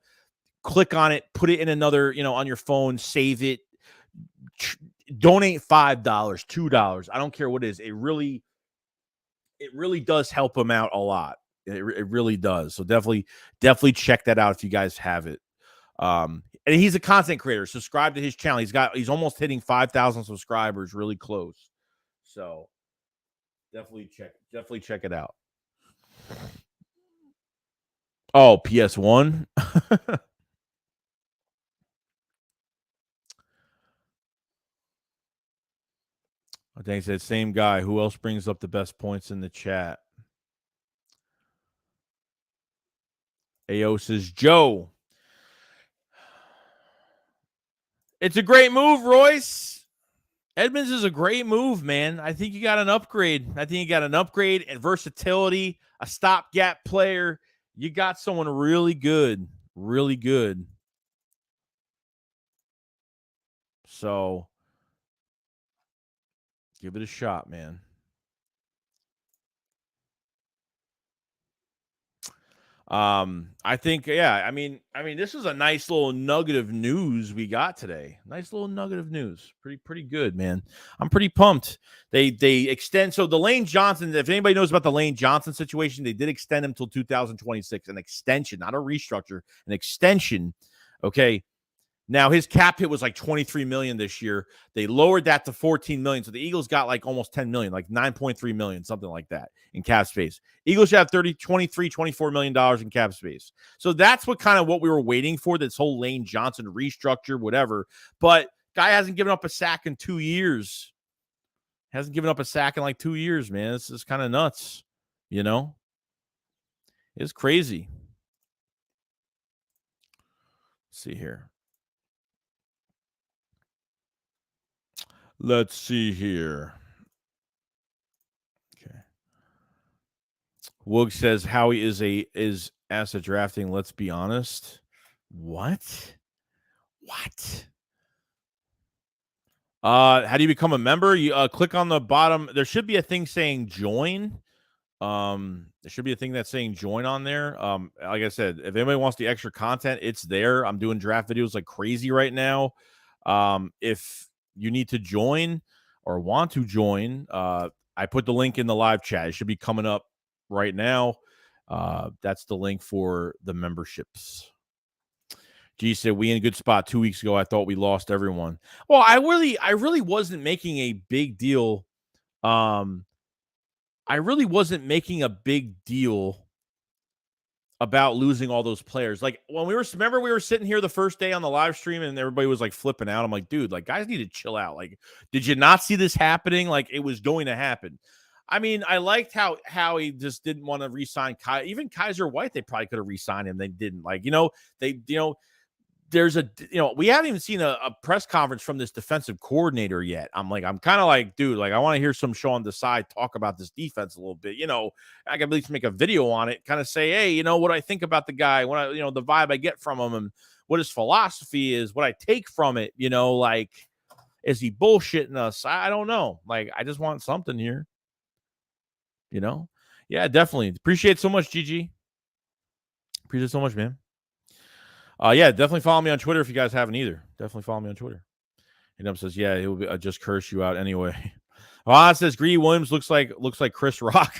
Click on it. Put it in another, on your phone. Save it. Donate $5, $2. I don't care what it is. It really does help him out a lot. It really does. So definitely check that out if you guys have it. And he's a content creator. Subscribe to his channel. He's almost hitting 5,000 subscribers, really close. So definitely check it out. Oh, PS1. I think it's that same guy. Who else brings up the best points in the chat? AO says, Joe. It's a great move, Royce. Edmunds is a great move, man. I think you got an upgrade. And versatility, a stopgap player. You got someone really good. Really good. So give it a shot, man. I think, yeah, I mean, this is a nice little nugget of news we got today. Nice little nugget of news. Pretty good, man. I'm pretty pumped. They extend. So the Lane Johnson, if anybody knows about the Lane Johnson situation, they did extend him till 2026, an extension, not a restructure, an extension. Okay. Now his cap hit was like $23 million this year. They lowered that to $14 million. So the Eagles got like almost $10 million, like $9.3 million, something like that in cap space. Eagles should have $24 million in cap space. So that's what we were waiting for, this whole Lane Johnson restructure, whatever. But guy hasn't given up a sack in 2 years. Hasn't given up a sack in like 2 years, man. This is kind of nuts, you know? It's crazy. Let's see here. Let's see here. Okay. Woog says Howie is asset drafting. Let's be honest. What? How do you become a member? You click on the bottom. There should be a thing saying join. There should be a thing that's saying join on there. Like I said, if anybody wants the extra content, it's there. I'm doing draft videos like crazy right now. If you need to join or want to join, I put the link in the live chat. It should be coming up right now. That's the link for the memberships. G said, we in a good spot 2 weeks ago. I thought we lost everyone. Well, I really wasn't making a big deal. I really wasn't making a big deal about losing all those players. Like when we were sitting here the first day on the live stream and everybody was like flipping out. I'm like, dude, like guys need to chill out. Like, did you not see this happening? Like it was going to happen. I mean, I liked how he just didn't want to re-sign even Kaiser White. They probably could have re-signed him. They didn't. Like, there's we haven't even seen a press conference from this defensive coordinator yet. I'm kind of like, dude, like I want to hear some Sean Desai talk about this defense a little bit. I can at least make a video on it, kind of say, hey, what I think about the guy, what I, the vibe I get from him and what his philosophy is, what I take from it, like, is he bullshitting us? I don't know. Like, I just want something here, Yeah, definitely. Appreciate so much, GG. Appreciate so much, man. Yeah, definitely follow me on Twitter if you guys haven't either. Definitely follow me on Twitter. And says, yeah, it will be, just curse you out anyway. It says Greedy Williams looks like Chris Rock.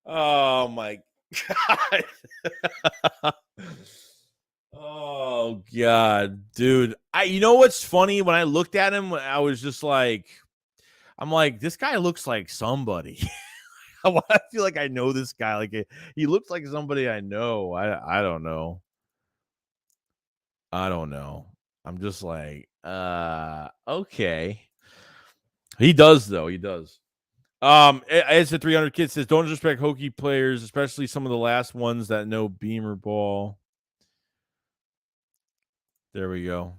Oh my God. Oh God, dude. You know what's funny? When I looked at him, I was just like, I'm like, this guy looks like somebody. I feel like I know this guy. Like he looks like somebody I know. I don't know. I'm just like, okay. He does though. He does. As the 300 kid says, don't disrespect Hokie players, especially some of the last ones that know Beamer ball. There we go.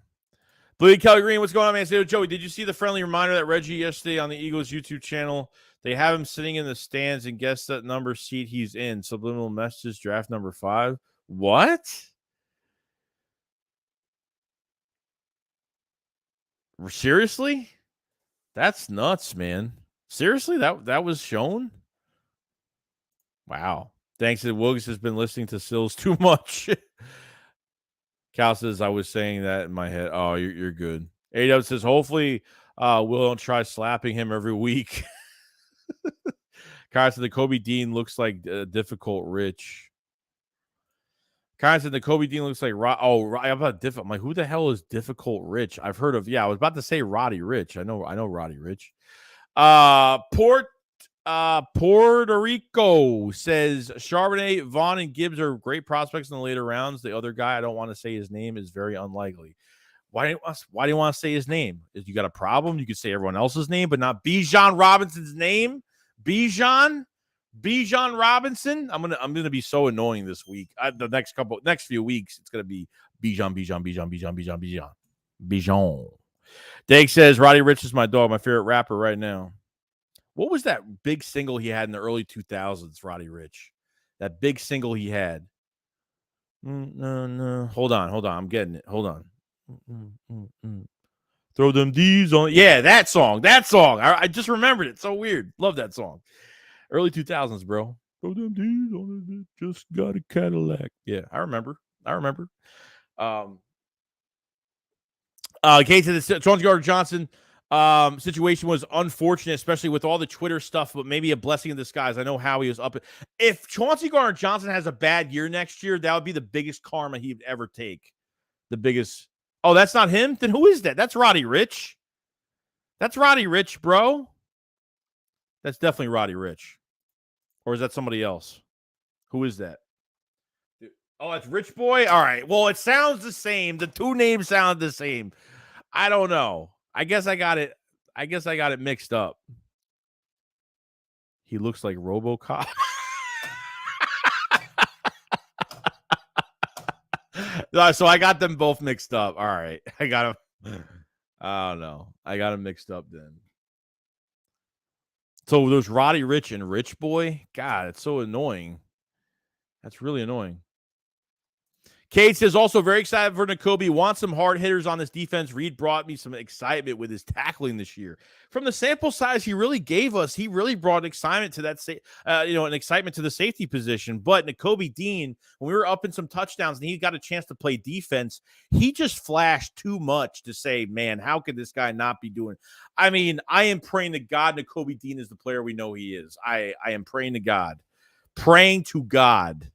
Blue Kelly Green, what's going on, man? Say, Joey, did you see the friendly reminder that Reggie yesterday on the Eagles YouTube channel? They have him sitting in the stands and guess that number seat he's in. Subliminal messages, draft number 5. What? Seriously? That's nuts, man. Seriously? That was shown? Wow. Thanks to Wilkes has been listening to Sills too much. Cal says, I was saying that in my head. Oh, you're good. AW says, hopefully we'll try slapping him every week. Kyle said the Kobe Dean looks like difficult Rich. Kyle said the Kobe Dean looks like I'm like, who the hell is difficult Rich? I've heard of. Yeah, I was about to say Roddy Rich. I know Roddy Rich. Puerto Rico says Charbonnet, Vaughn, and Gibbs are great prospects in the later rounds. The other guy, I don't want to say his name, is very unlikely. Why do you want to say his name? If you got a problem, you could say everyone else's name, but not Bijan Robinson's name. Bijan Robinson. I'm gonna be so annoying this week. The next few weeks, it's gonna be Bijan. Dake says Roddy Ricch is my dog, my favorite rapper right now. What was that big single he had in the early 2000s, Roddy Ricch? That big single he had. No. Hold on. I'm getting it. Hold on. Throw them D's on. Yeah, that song. I just remembered it. So weird. Love that song. Early 2000s, bro. Throw them D's on it. Just got a Cadillac. Yeah, I remember. Kate said the Chauncey Gardner-Johnson situation was unfortunate, especially with all the Twitter stuff, but maybe a blessing in disguise. I know Howie was up. If Chauncey Gardner-Johnson has a bad year next year, that would be the biggest karma he'd ever take. The biggest. Oh, that's not him? Then who is that? That's Roddy Ricch. That's Roddy Ricch, bro. That's definitely Roddy Ricch. Or is that somebody else? Who is that? Oh, it's Rich Boy? All right. Well, it sounds the same. The two names sound the same. I don't know. I guess I got it. I guess I got it mixed up. He looks like RoboCop. So I got them both mixed up. All right. I got them. I don't know. I got them mixed up then. So there's Roddy Rich and Rich Boy. God, it's so annoying. That's really annoying. Cade says, also very excited for Nakobe. Want some hard hitters on this defense. Reed brought me some excitement with his tackling this year. From the sample size he really gave us, he really brought excitement to that, an excitement to the safety position. But Nakobe Dean, when we were up in some touchdowns and he got a chance to play defense, he just flashed too much to say, man, how could this guy not be doing? I mean, I am praying to God Nakobe Dean is the player we know he is. I am praying to God. Praying to God.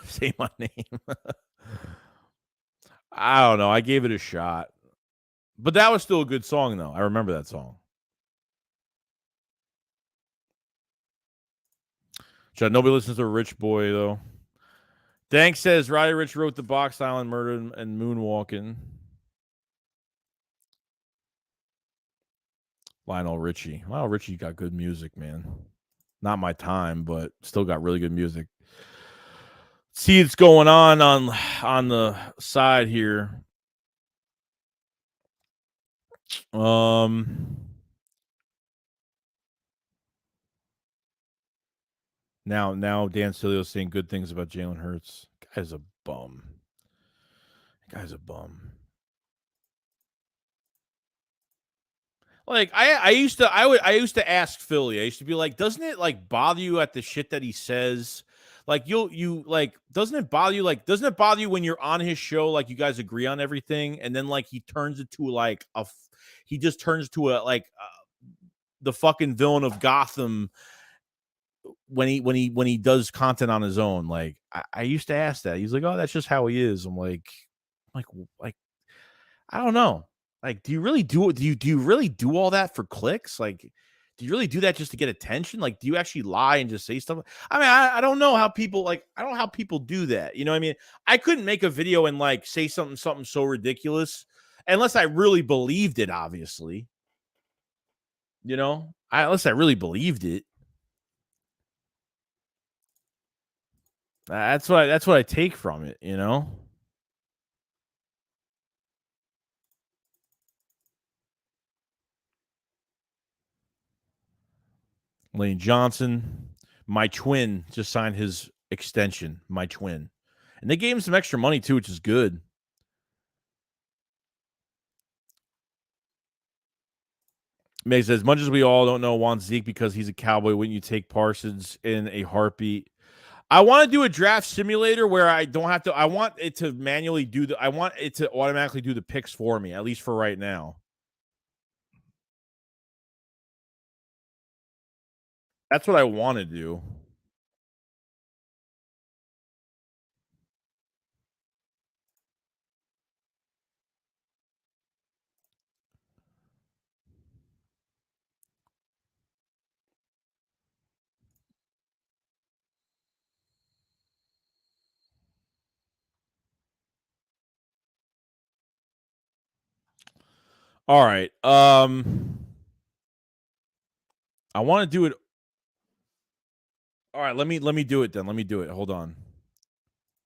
Say my name. I don't know. I gave it a shot. But that was still a good song, though. I remember that song. Nobody listens to Rich Boy, though. Dank says Roddy Rich wrote the Box Island Murder and Moonwalking. Lionel Richie. Lionel Richie got good music, man. Not my time, but still got really good music. See what's going on the side here. Now Dan Silio's saying good things about Jalen Hurts. Guy's a bum. Guy's a bum. Like I used to ask Philly. I used to be like, doesn't it like bother you at the shit that he says? Like you like doesn't it bother you? Like doesn't it bother you when you're on his show? Like you guys agree on everything, and then like he turns it to like he just turns to the fucking villain of Gotham when he does content on his own. Like I used to ask that. He's like, oh, that's just how he is. I'm like I don't know. Like, do you really do you really do all that for clicks? Like, do you really do that just to get attention? Like, do you actually lie and just say stuff? I mean, I don't know how people I don't know how people do that. You know what I mean? I couldn't make a video and like say something so ridiculous unless I really believed it, obviously. You know? Unless I really believed it. That's what I take from it, you know? Lane Johnson, my twin, just signed his extension. My twin. And they gave him some extra money too, which is good. May says, as much as we all don't know want Zeke because he's a Cowboy, wouldn't you take Parsons in a heartbeat? I want to do a draft simulator where I don't have to. I want it to manually do I want it to automatically do the picks for me, at least for right now. That's what I want to do. All right. I want to do it. All right, let me do it then. Let me do it. Hold on.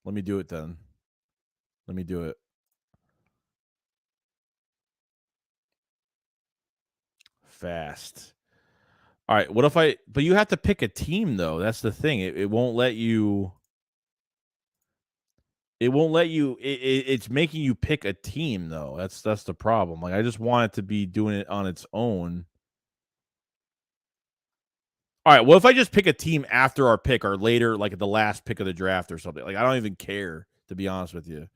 Let me do it then. Let me do it. Fast. All right. What if but you have to pick a team though. That's the thing. It won't let you. It won't let you. It's making you pick a team though. That's the problem. Like I just want it to be doing it on its own. All right. What if I just pick a team after our pick or later, like at the last pick of the draft or something? Like I don't even care, to be honest with you.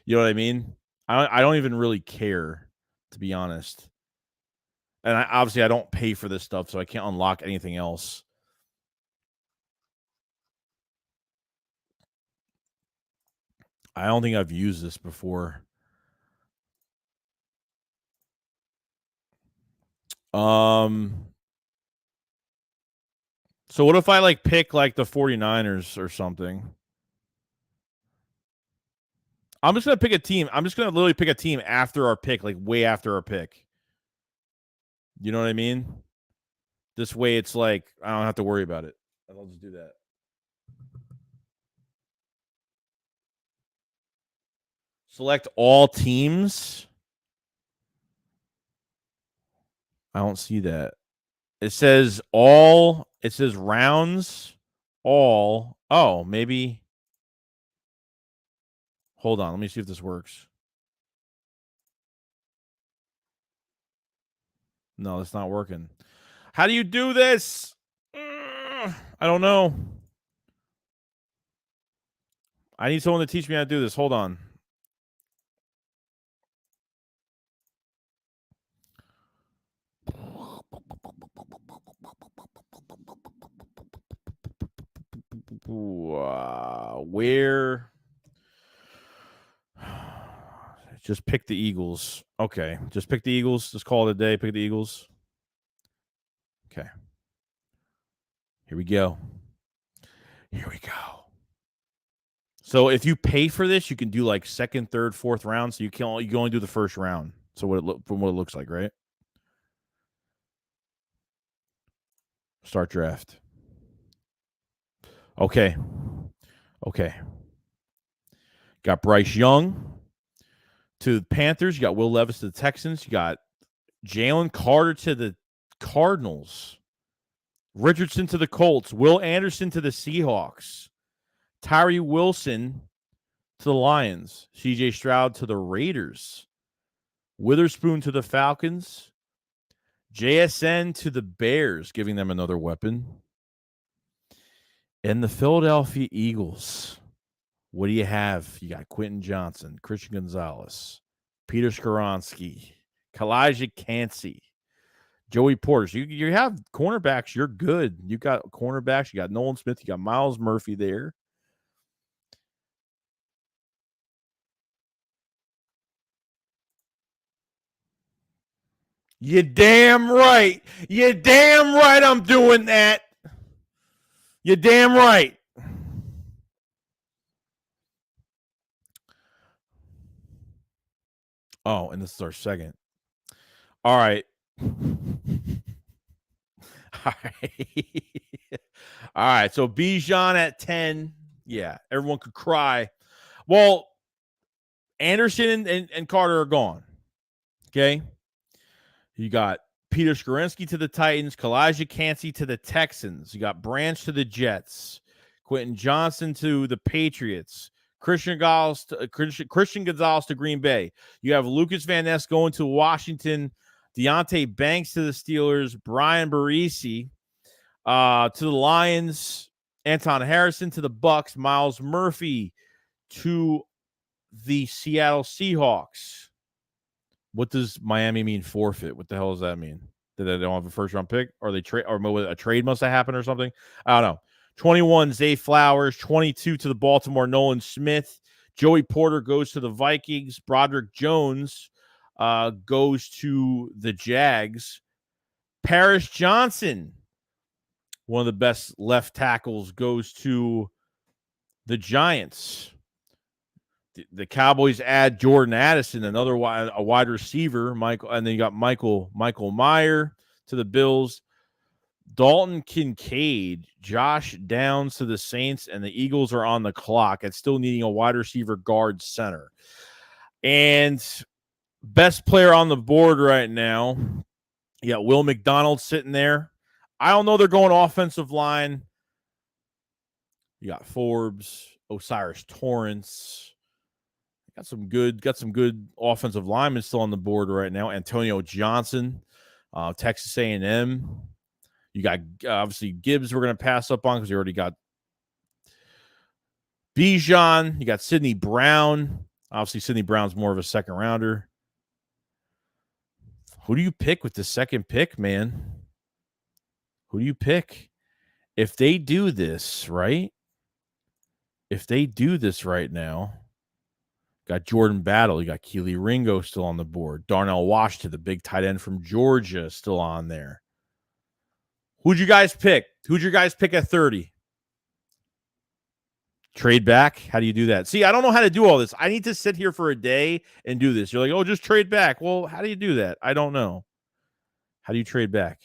You know what I mean? I don't even really care, to be honest. And obviously I don't pay for this stuff, so I can't unlock anything else. I don't think I've used this before. So what if I like pick like the 49ers or something? I'm just gonna pick a team. I'm just gonna literally pick a team after our pick, like way after our pick. You know what I mean? This way it's like I don't have to worry about it. I'll just do that. Select all teams. I don't see that. It says all. It says rounds. All. Oh, maybe. Hold on. Let me see if this works. No, it's not working. How do you do this? I don't know. I need someone to teach me how to do this. Hold on. Where? Just pick the Eagles. Okay. Just pick the Eagles. Just call it a day. Pick the Eagles. Okay. Here we go. Here we go. So if you pay for this, you can do like second, third, fourth round. So you can only do the first round. So from what it looks like, right? Start draft. Okay. Got Bryce Young to the Panthers. You got Will Levis to the Texans. You got Jalen Carter to the Cardinals. Richardson to the Colts. Will Anderson to the Seahawks. Tyree Wilson to the Lions. C.J. Stroud to the Raiders. Witherspoon to the Falcons. JSN to the Bears, giving them another weapon. And the Philadelphia Eagles. What do you have? You got Quentin Johnson, Christian Gonzalez, Peter Skoronski, Kalijah Cansey, Joey Porter. So you have cornerbacks. You're good. You got cornerbacks. You got Nolan Smith. You got Miles Murphy there. You damn right. You damn right I'm doing that. You damn right. Oh, and this is our second. All right. All right. All right. So Bijan at 10. Yeah, everyone could cry. Well, Anderson and Carter are gone. Okay. You got Peter Skoronski to the Titans, Kalijah Cansey to the Texans. You got Branch to the Jets, Quentin Johnson to the Patriots, Christian Gonzalez to Green Bay. You have Lucas Van Ness going to Washington, Deonte Banks to the Steelers, Brian Barisi to the Lions, Anton Harrison to the Bucks, Miles Murphy to the Seattle Seahawks. What does Miami mean forfeit? What the hell does that mean? That they don't have a first round pick, or they trade, or a trade must have happened or something? I don't know. 21, Zay Flowers. 22 to the Baltimore, Nolan Smith. Joey Porter goes to the Vikings. Broderick Jones goes to the Jags. Paris Johnson, one of the best left tackles, goes to the Giants. The Cowboys add Jordan Addison, a wide receiver, Michael, and then you got Michael Meyer to the Bills, Dalton Kincaid, Josh Downs to the Saints, and the Eagles are on the clock at still needing a wide receiver, guard, center. And best player on the board right now, you got Will McDonald sitting there. I don't know they're going offensive line. You got Forbes, Osiris Torrance. Got some good offensive linemen still on the board right now. Antonio Johnson, Texas A&M. You got obviously Gibbs we're going to pass up on because you already got Bijan. You got Sidney Brown. Obviously, Sidney Brown's more of a second rounder. Who do you pick with the second pick, man? Who do you pick? If they do this, right? If they do this right now, got Jordan Battle. You got Keely Ringo still on the board. Darnell Washington, the big tight end from Georgia, still on there. Who'd you guys pick? Who'd your guys pick at 30? Trade back? How do you do that? See, I don't know how to do all this. I need to sit here for a day and do this. You're like, oh, just trade back. Well, how do you do that? I don't know. How do you trade back?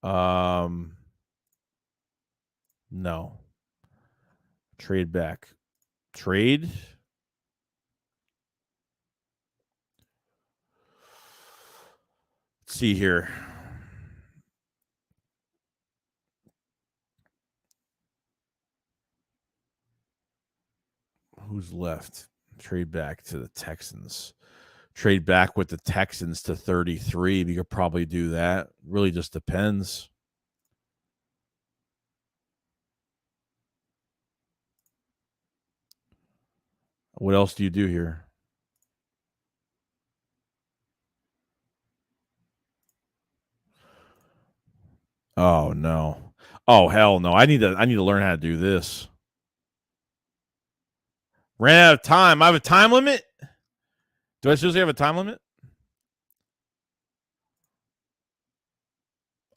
No. Trade back. Trade. Let's see here. Who's left? Trade back to the Texans. Trade back with the Texans to 33. You could probably do that. Really just depends. What else do you do here? Oh no. Oh hell no. I need to learn how to do this. Ran out of time. I have a time limit? Do I seriously have a time limit?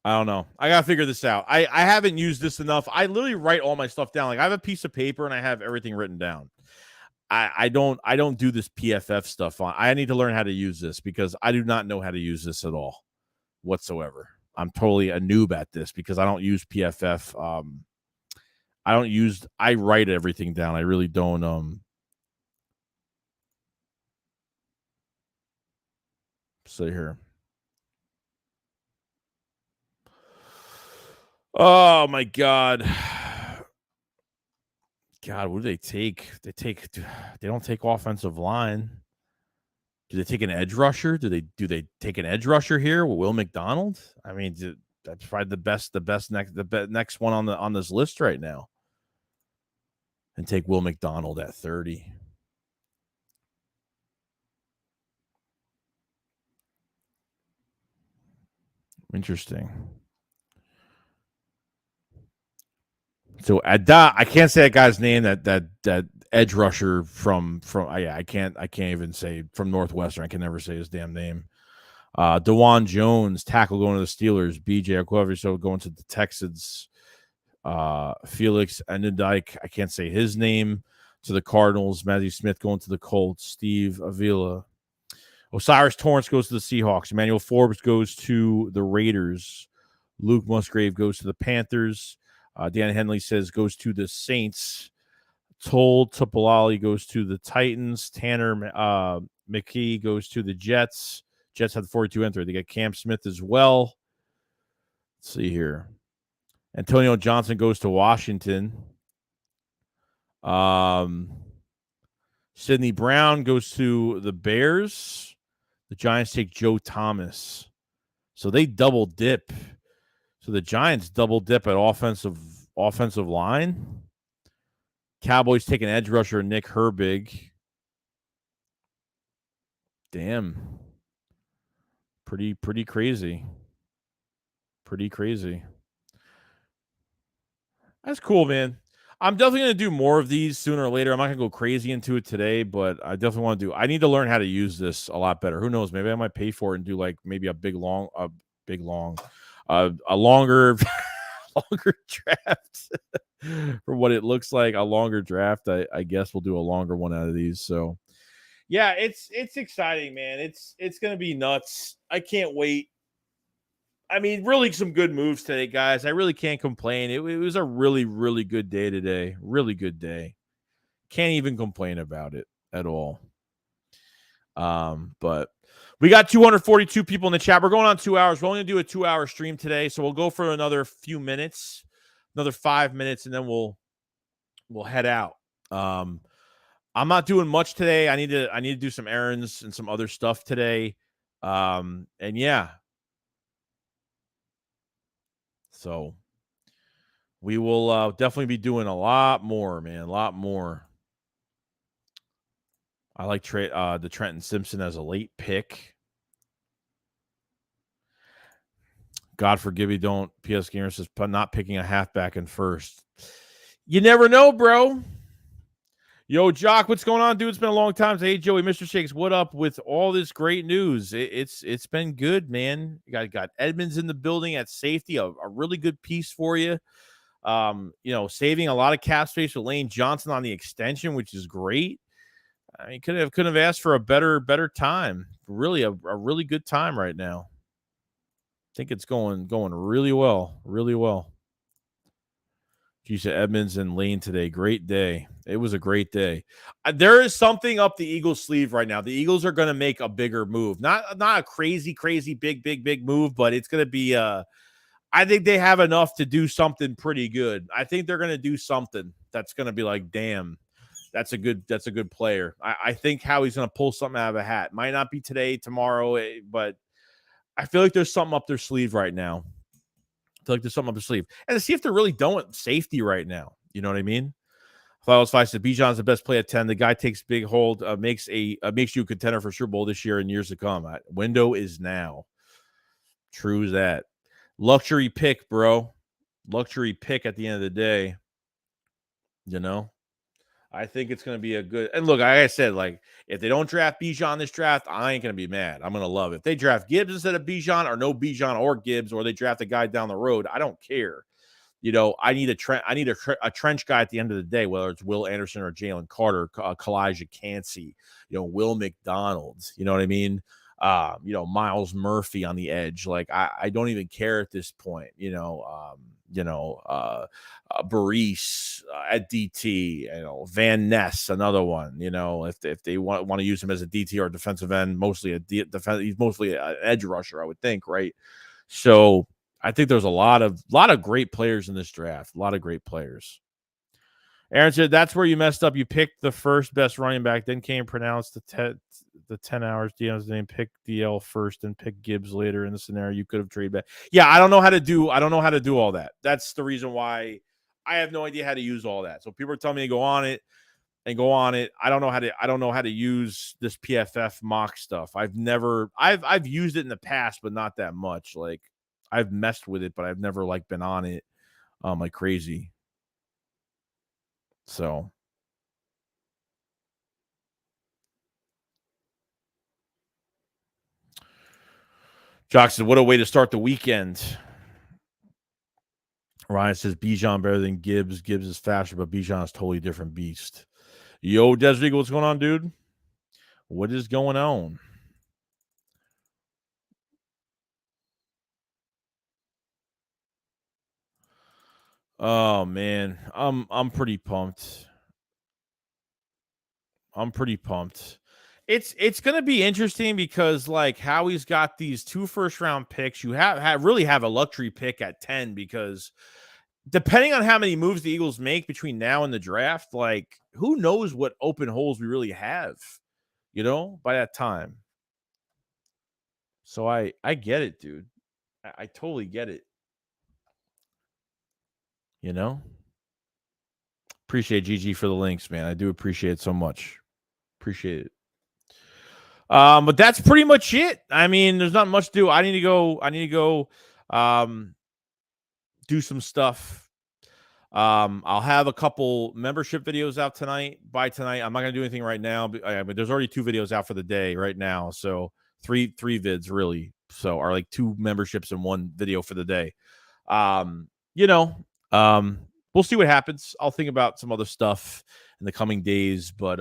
I don't know. I gotta figure this out. I haven't used this enough. I literally write all my stuff down. Like I have a piece of paper and I have everything written down. I don't do this PFF stuff on. I need to learn how to use this because I do not know how to use this at all whatsoever. I'm totally a noob at this because I don't use PFF. I write everything down. I really don't say here. Oh my God. God, what do they take? They don't take offensive line. Do they take an edge rusher? Do they take an edge rusher here? Will McDonald? I mean, that's probably the next one on this list right now. And take Will McDonald at 30. Interesting. So I can't say that guy's name. That edge rusher from I can't even say from Northwestern. I can never say his damn name. DeJuan Jones, tackle going to the Steelers. BJ Akuaviso going to the Texans. Felix Endendike, I can't say his name, to the Cardinals. Matthew Smith going to the Colts. Steve Avila. Osiris Torrance goes to the Seahawks. Emmanuel Forbes goes to the Raiders. Luke Musgrave goes to the Panthers. Dan Henley says goes to the Saints. Told Tupolali goes to the Titans. Tanner McKee goes to the Jets. Jets had the 42 enter. They got Cam Smith as well. Let's see here. Antonio Johnson goes to Washington. Sidney Brown goes to the Bears. The Giants take Joe Thomas. So they double dip. So the Giants double dip at offensive line. Cowboys take an edge rusher, Nick Herbig. Damn. Pretty crazy. Pretty crazy. That's cool, man. I'm definitely going to do more of these sooner or later. I'm not going to go crazy into it today, but I definitely want to do. I need to learn how to use this a lot better. Who knows? Maybe I might pay for it and do like maybe a longer draft for what it looks like. A longer draft. I guess we'll do a longer one out of these. So yeah, it's exciting, man. It's going to be nuts. I can't wait. I mean, really some good moves today, guys. I really can't complain. It was a really, really good day today. Really good day. Can't even complain about it at all. But we got 242 people in the chat. We're going on 2 hours. We're only going to do a 2-hour stream today, so we'll go for another few minutes, another 5 minutes, and then we'll head out. I'm not doing much today. I need to do some errands and some other stuff today. And yeah. So we will definitely be doing a lot more, man. A lot more. I like the Trenton Simpson as a late pick. God forgive you, don't. PS Gamer says not picking a halfback in first. You never know, bro. Yo, Jock, what's going on, dude? It's been a long time. Hey, Joey, Mr. Shakes, what up with all this great news? It's been good, man. You got Edmunds in the building at safety, a really good piece for you. Saving a lot of cap space with Lane Johnson on the extension, which is great. I mean, couldn't have asked for a better time. Really, a really good time right now. I think it's going really well, really well. You said Edmunds and Lane today. Great day. It was a great day. There is something up the Eagles' sleeve right now. The Eagles are going to make a bigger move. Not a crazy big move, but it's going to be I think they have enough to do something pretty good. I think they're going to do something that's going to be like, damn, that's a good player. I think Howie's going to pull something out of a hat. Might not be today, tomorrow, but I feel like there's something up their sleeve right now. I feel like there's something up their sleeve. And to see if they're really doing safety right now. You know what I mean? Flowers Five said Bijan's the best play at 10. The guy takes big hold, makes you a contender for Super Bowl this year and years to come. Window is now. True as that. Luxury pick, bro. Luxury pick at the end of the day. You know? I think it's going to be a good – and look, like I said, like, if they don't draft Bijan this draft, I ain't going to be mad. I'm going to love it. If they draft Gibbs instead of Bijan or no Bijan or Gibbs, or they draft a guy down the road, I don't care. I need a trench guy at the end of the day, whether it's Will Anderson or Jalen Carter, Kalijah Cansey, Will McDonald, you know what I mean? Miles Murphy on the edge. Like, I don't even care at this point, Baris at DT, Van Ness, another one, if they want to use him as a DT or a defensive end, mostly he's mostly an edge rusher, I would think, right? So I think there's a lot of great players in this draft, a lot of great players. Aaron said that's where you messed up. You picked the first best running back, then came pronounced the 10 hours DM's name, pick DL first and pick Gibbs later in the scenario. You could have traded back. Yeah, I don't know how to do all that. That's the reason why I have no idea how to use all that. So people are telling me to go on it. I don't know how to use this PFF mock stuff. I've used it in the past, but not that much. Like, I've messed with it, but I've never been on it like crazy. So Jock said, what a way to start the weekend. Ryan says Bijan better than Gibbs. Gibbs is faster, but Bijan is totally different beast. Yo, Desert Eagle, what's going on, dude? What is going on? Oh man, I'm pretty pumped. It's gonna be interesting because Howie's got these 2 first-round picks. You really have a luxury pick at 10 because depending on how many moves the Eagles make between now and the draft, who knows what open holes we really have, by that time. So I get it, dude. I totally get it. Appreciate GG for the links, man. I do appreciate it so much. Appreciate it. But that's pretty much it. I mean, there's not much to do. I need to go do some stuff. I'll have a couple membership videos out tonight. By tonight, I'm not gonna do anything right now. But there's already 2 videos out for the day right now. So three vids really. So are 2 memberships and 1 video for the day. We'll see what happens. I'll think about some other stuff in the coming days, but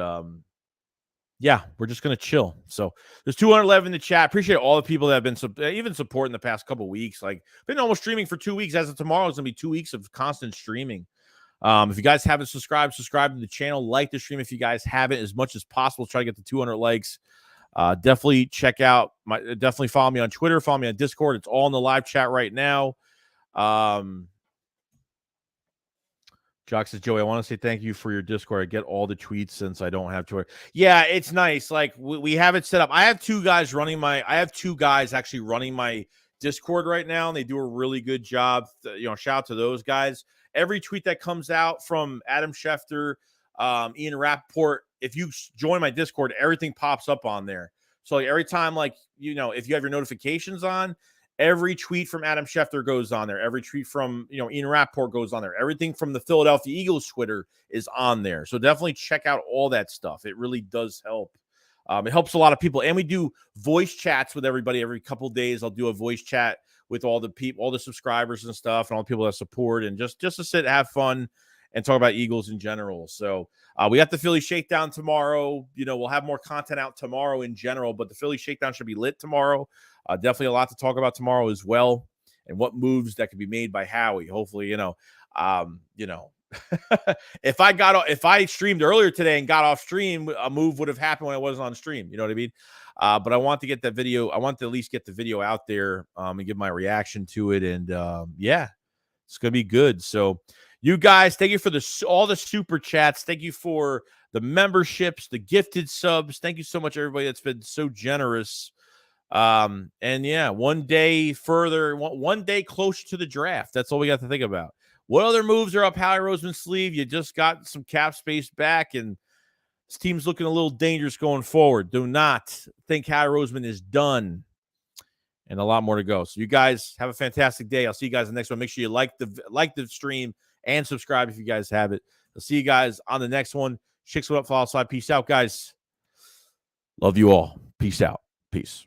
yeah, we're just gonna chill. So there's 211 in the chat. Appreciate all the people that have been even supporting the past couple weeks. Been almost streaming for 2 weeks. As of tomorrow, it's gonna be 2 weeks of constant streaming. If you guys haven't subscribed to the channel, like the stream if you guys haven't, as much as possible. Try to get to 200 likes. Definitely check out definitely follow me on Twitter, follow me on Discord. It's all in the live chat right now. Jock says, Joey, I want to say thank you for your Discord. I get all the tweets since I don't have Twitter. Yeah, it's nice. We have it set up. I have 2 guys actually running my Discord right now, and they do a really good job. Shout out to those guys. Every tweet that comes out from Adam Schefter, Ian Rappaport, if you join my Discord, everything pops up on there. So every time, if you have your notifications on, Every tweet from Adam Schefter goes on there. Every tweet from, Ian Rappaport goes on there. Everything from the Philadelphia Eagles Twitter is on there. So definitely check out all that stuff. It really does help. It helps a lot of people. And we do voice chats with everybody every couple of days. I'll do a voice chat with all the people, all the subscribers and stuff, and all the people that support, and just to sit, have fun, and talk about Eagles in general. So we got the Philly Shakedown tomorrow. We'll have more content out tomorrow in general, but the Philly Shakedown should be lit tomorrow. Definitely a lot to talk about tomorrow as well, and what moves that could be made by Howie. Hopefully, if I streamed earlier today and got off stream, a move would have happened when I wasn't on stream. You know what I mean? But I want to get that video. I want to at least get the video out there and give my reaction to it. And yeah, it's going to be good. So you guys, thank you for all the super chats. Thank you for the memberships, the gifted subs. Thank you so much, everybody that's been so generous. And yeah, one day further, one day closer to the draft. That's all we got to think about. What other moves are up Howie Roseman's sleeve? You just got some cap space back, and this team's looking a little dangerous going forward. Do not think Howie Roseman is done, and a lot more to go. So you guys have a fantastic day. I'll see you guys in the next one. Make sure you like the stream and subscribe if you guys have it. I'll see you guys on the next one. SHAKESQUAD up, follow slide. Peace out, guys. Love you all. Peace out. Peace.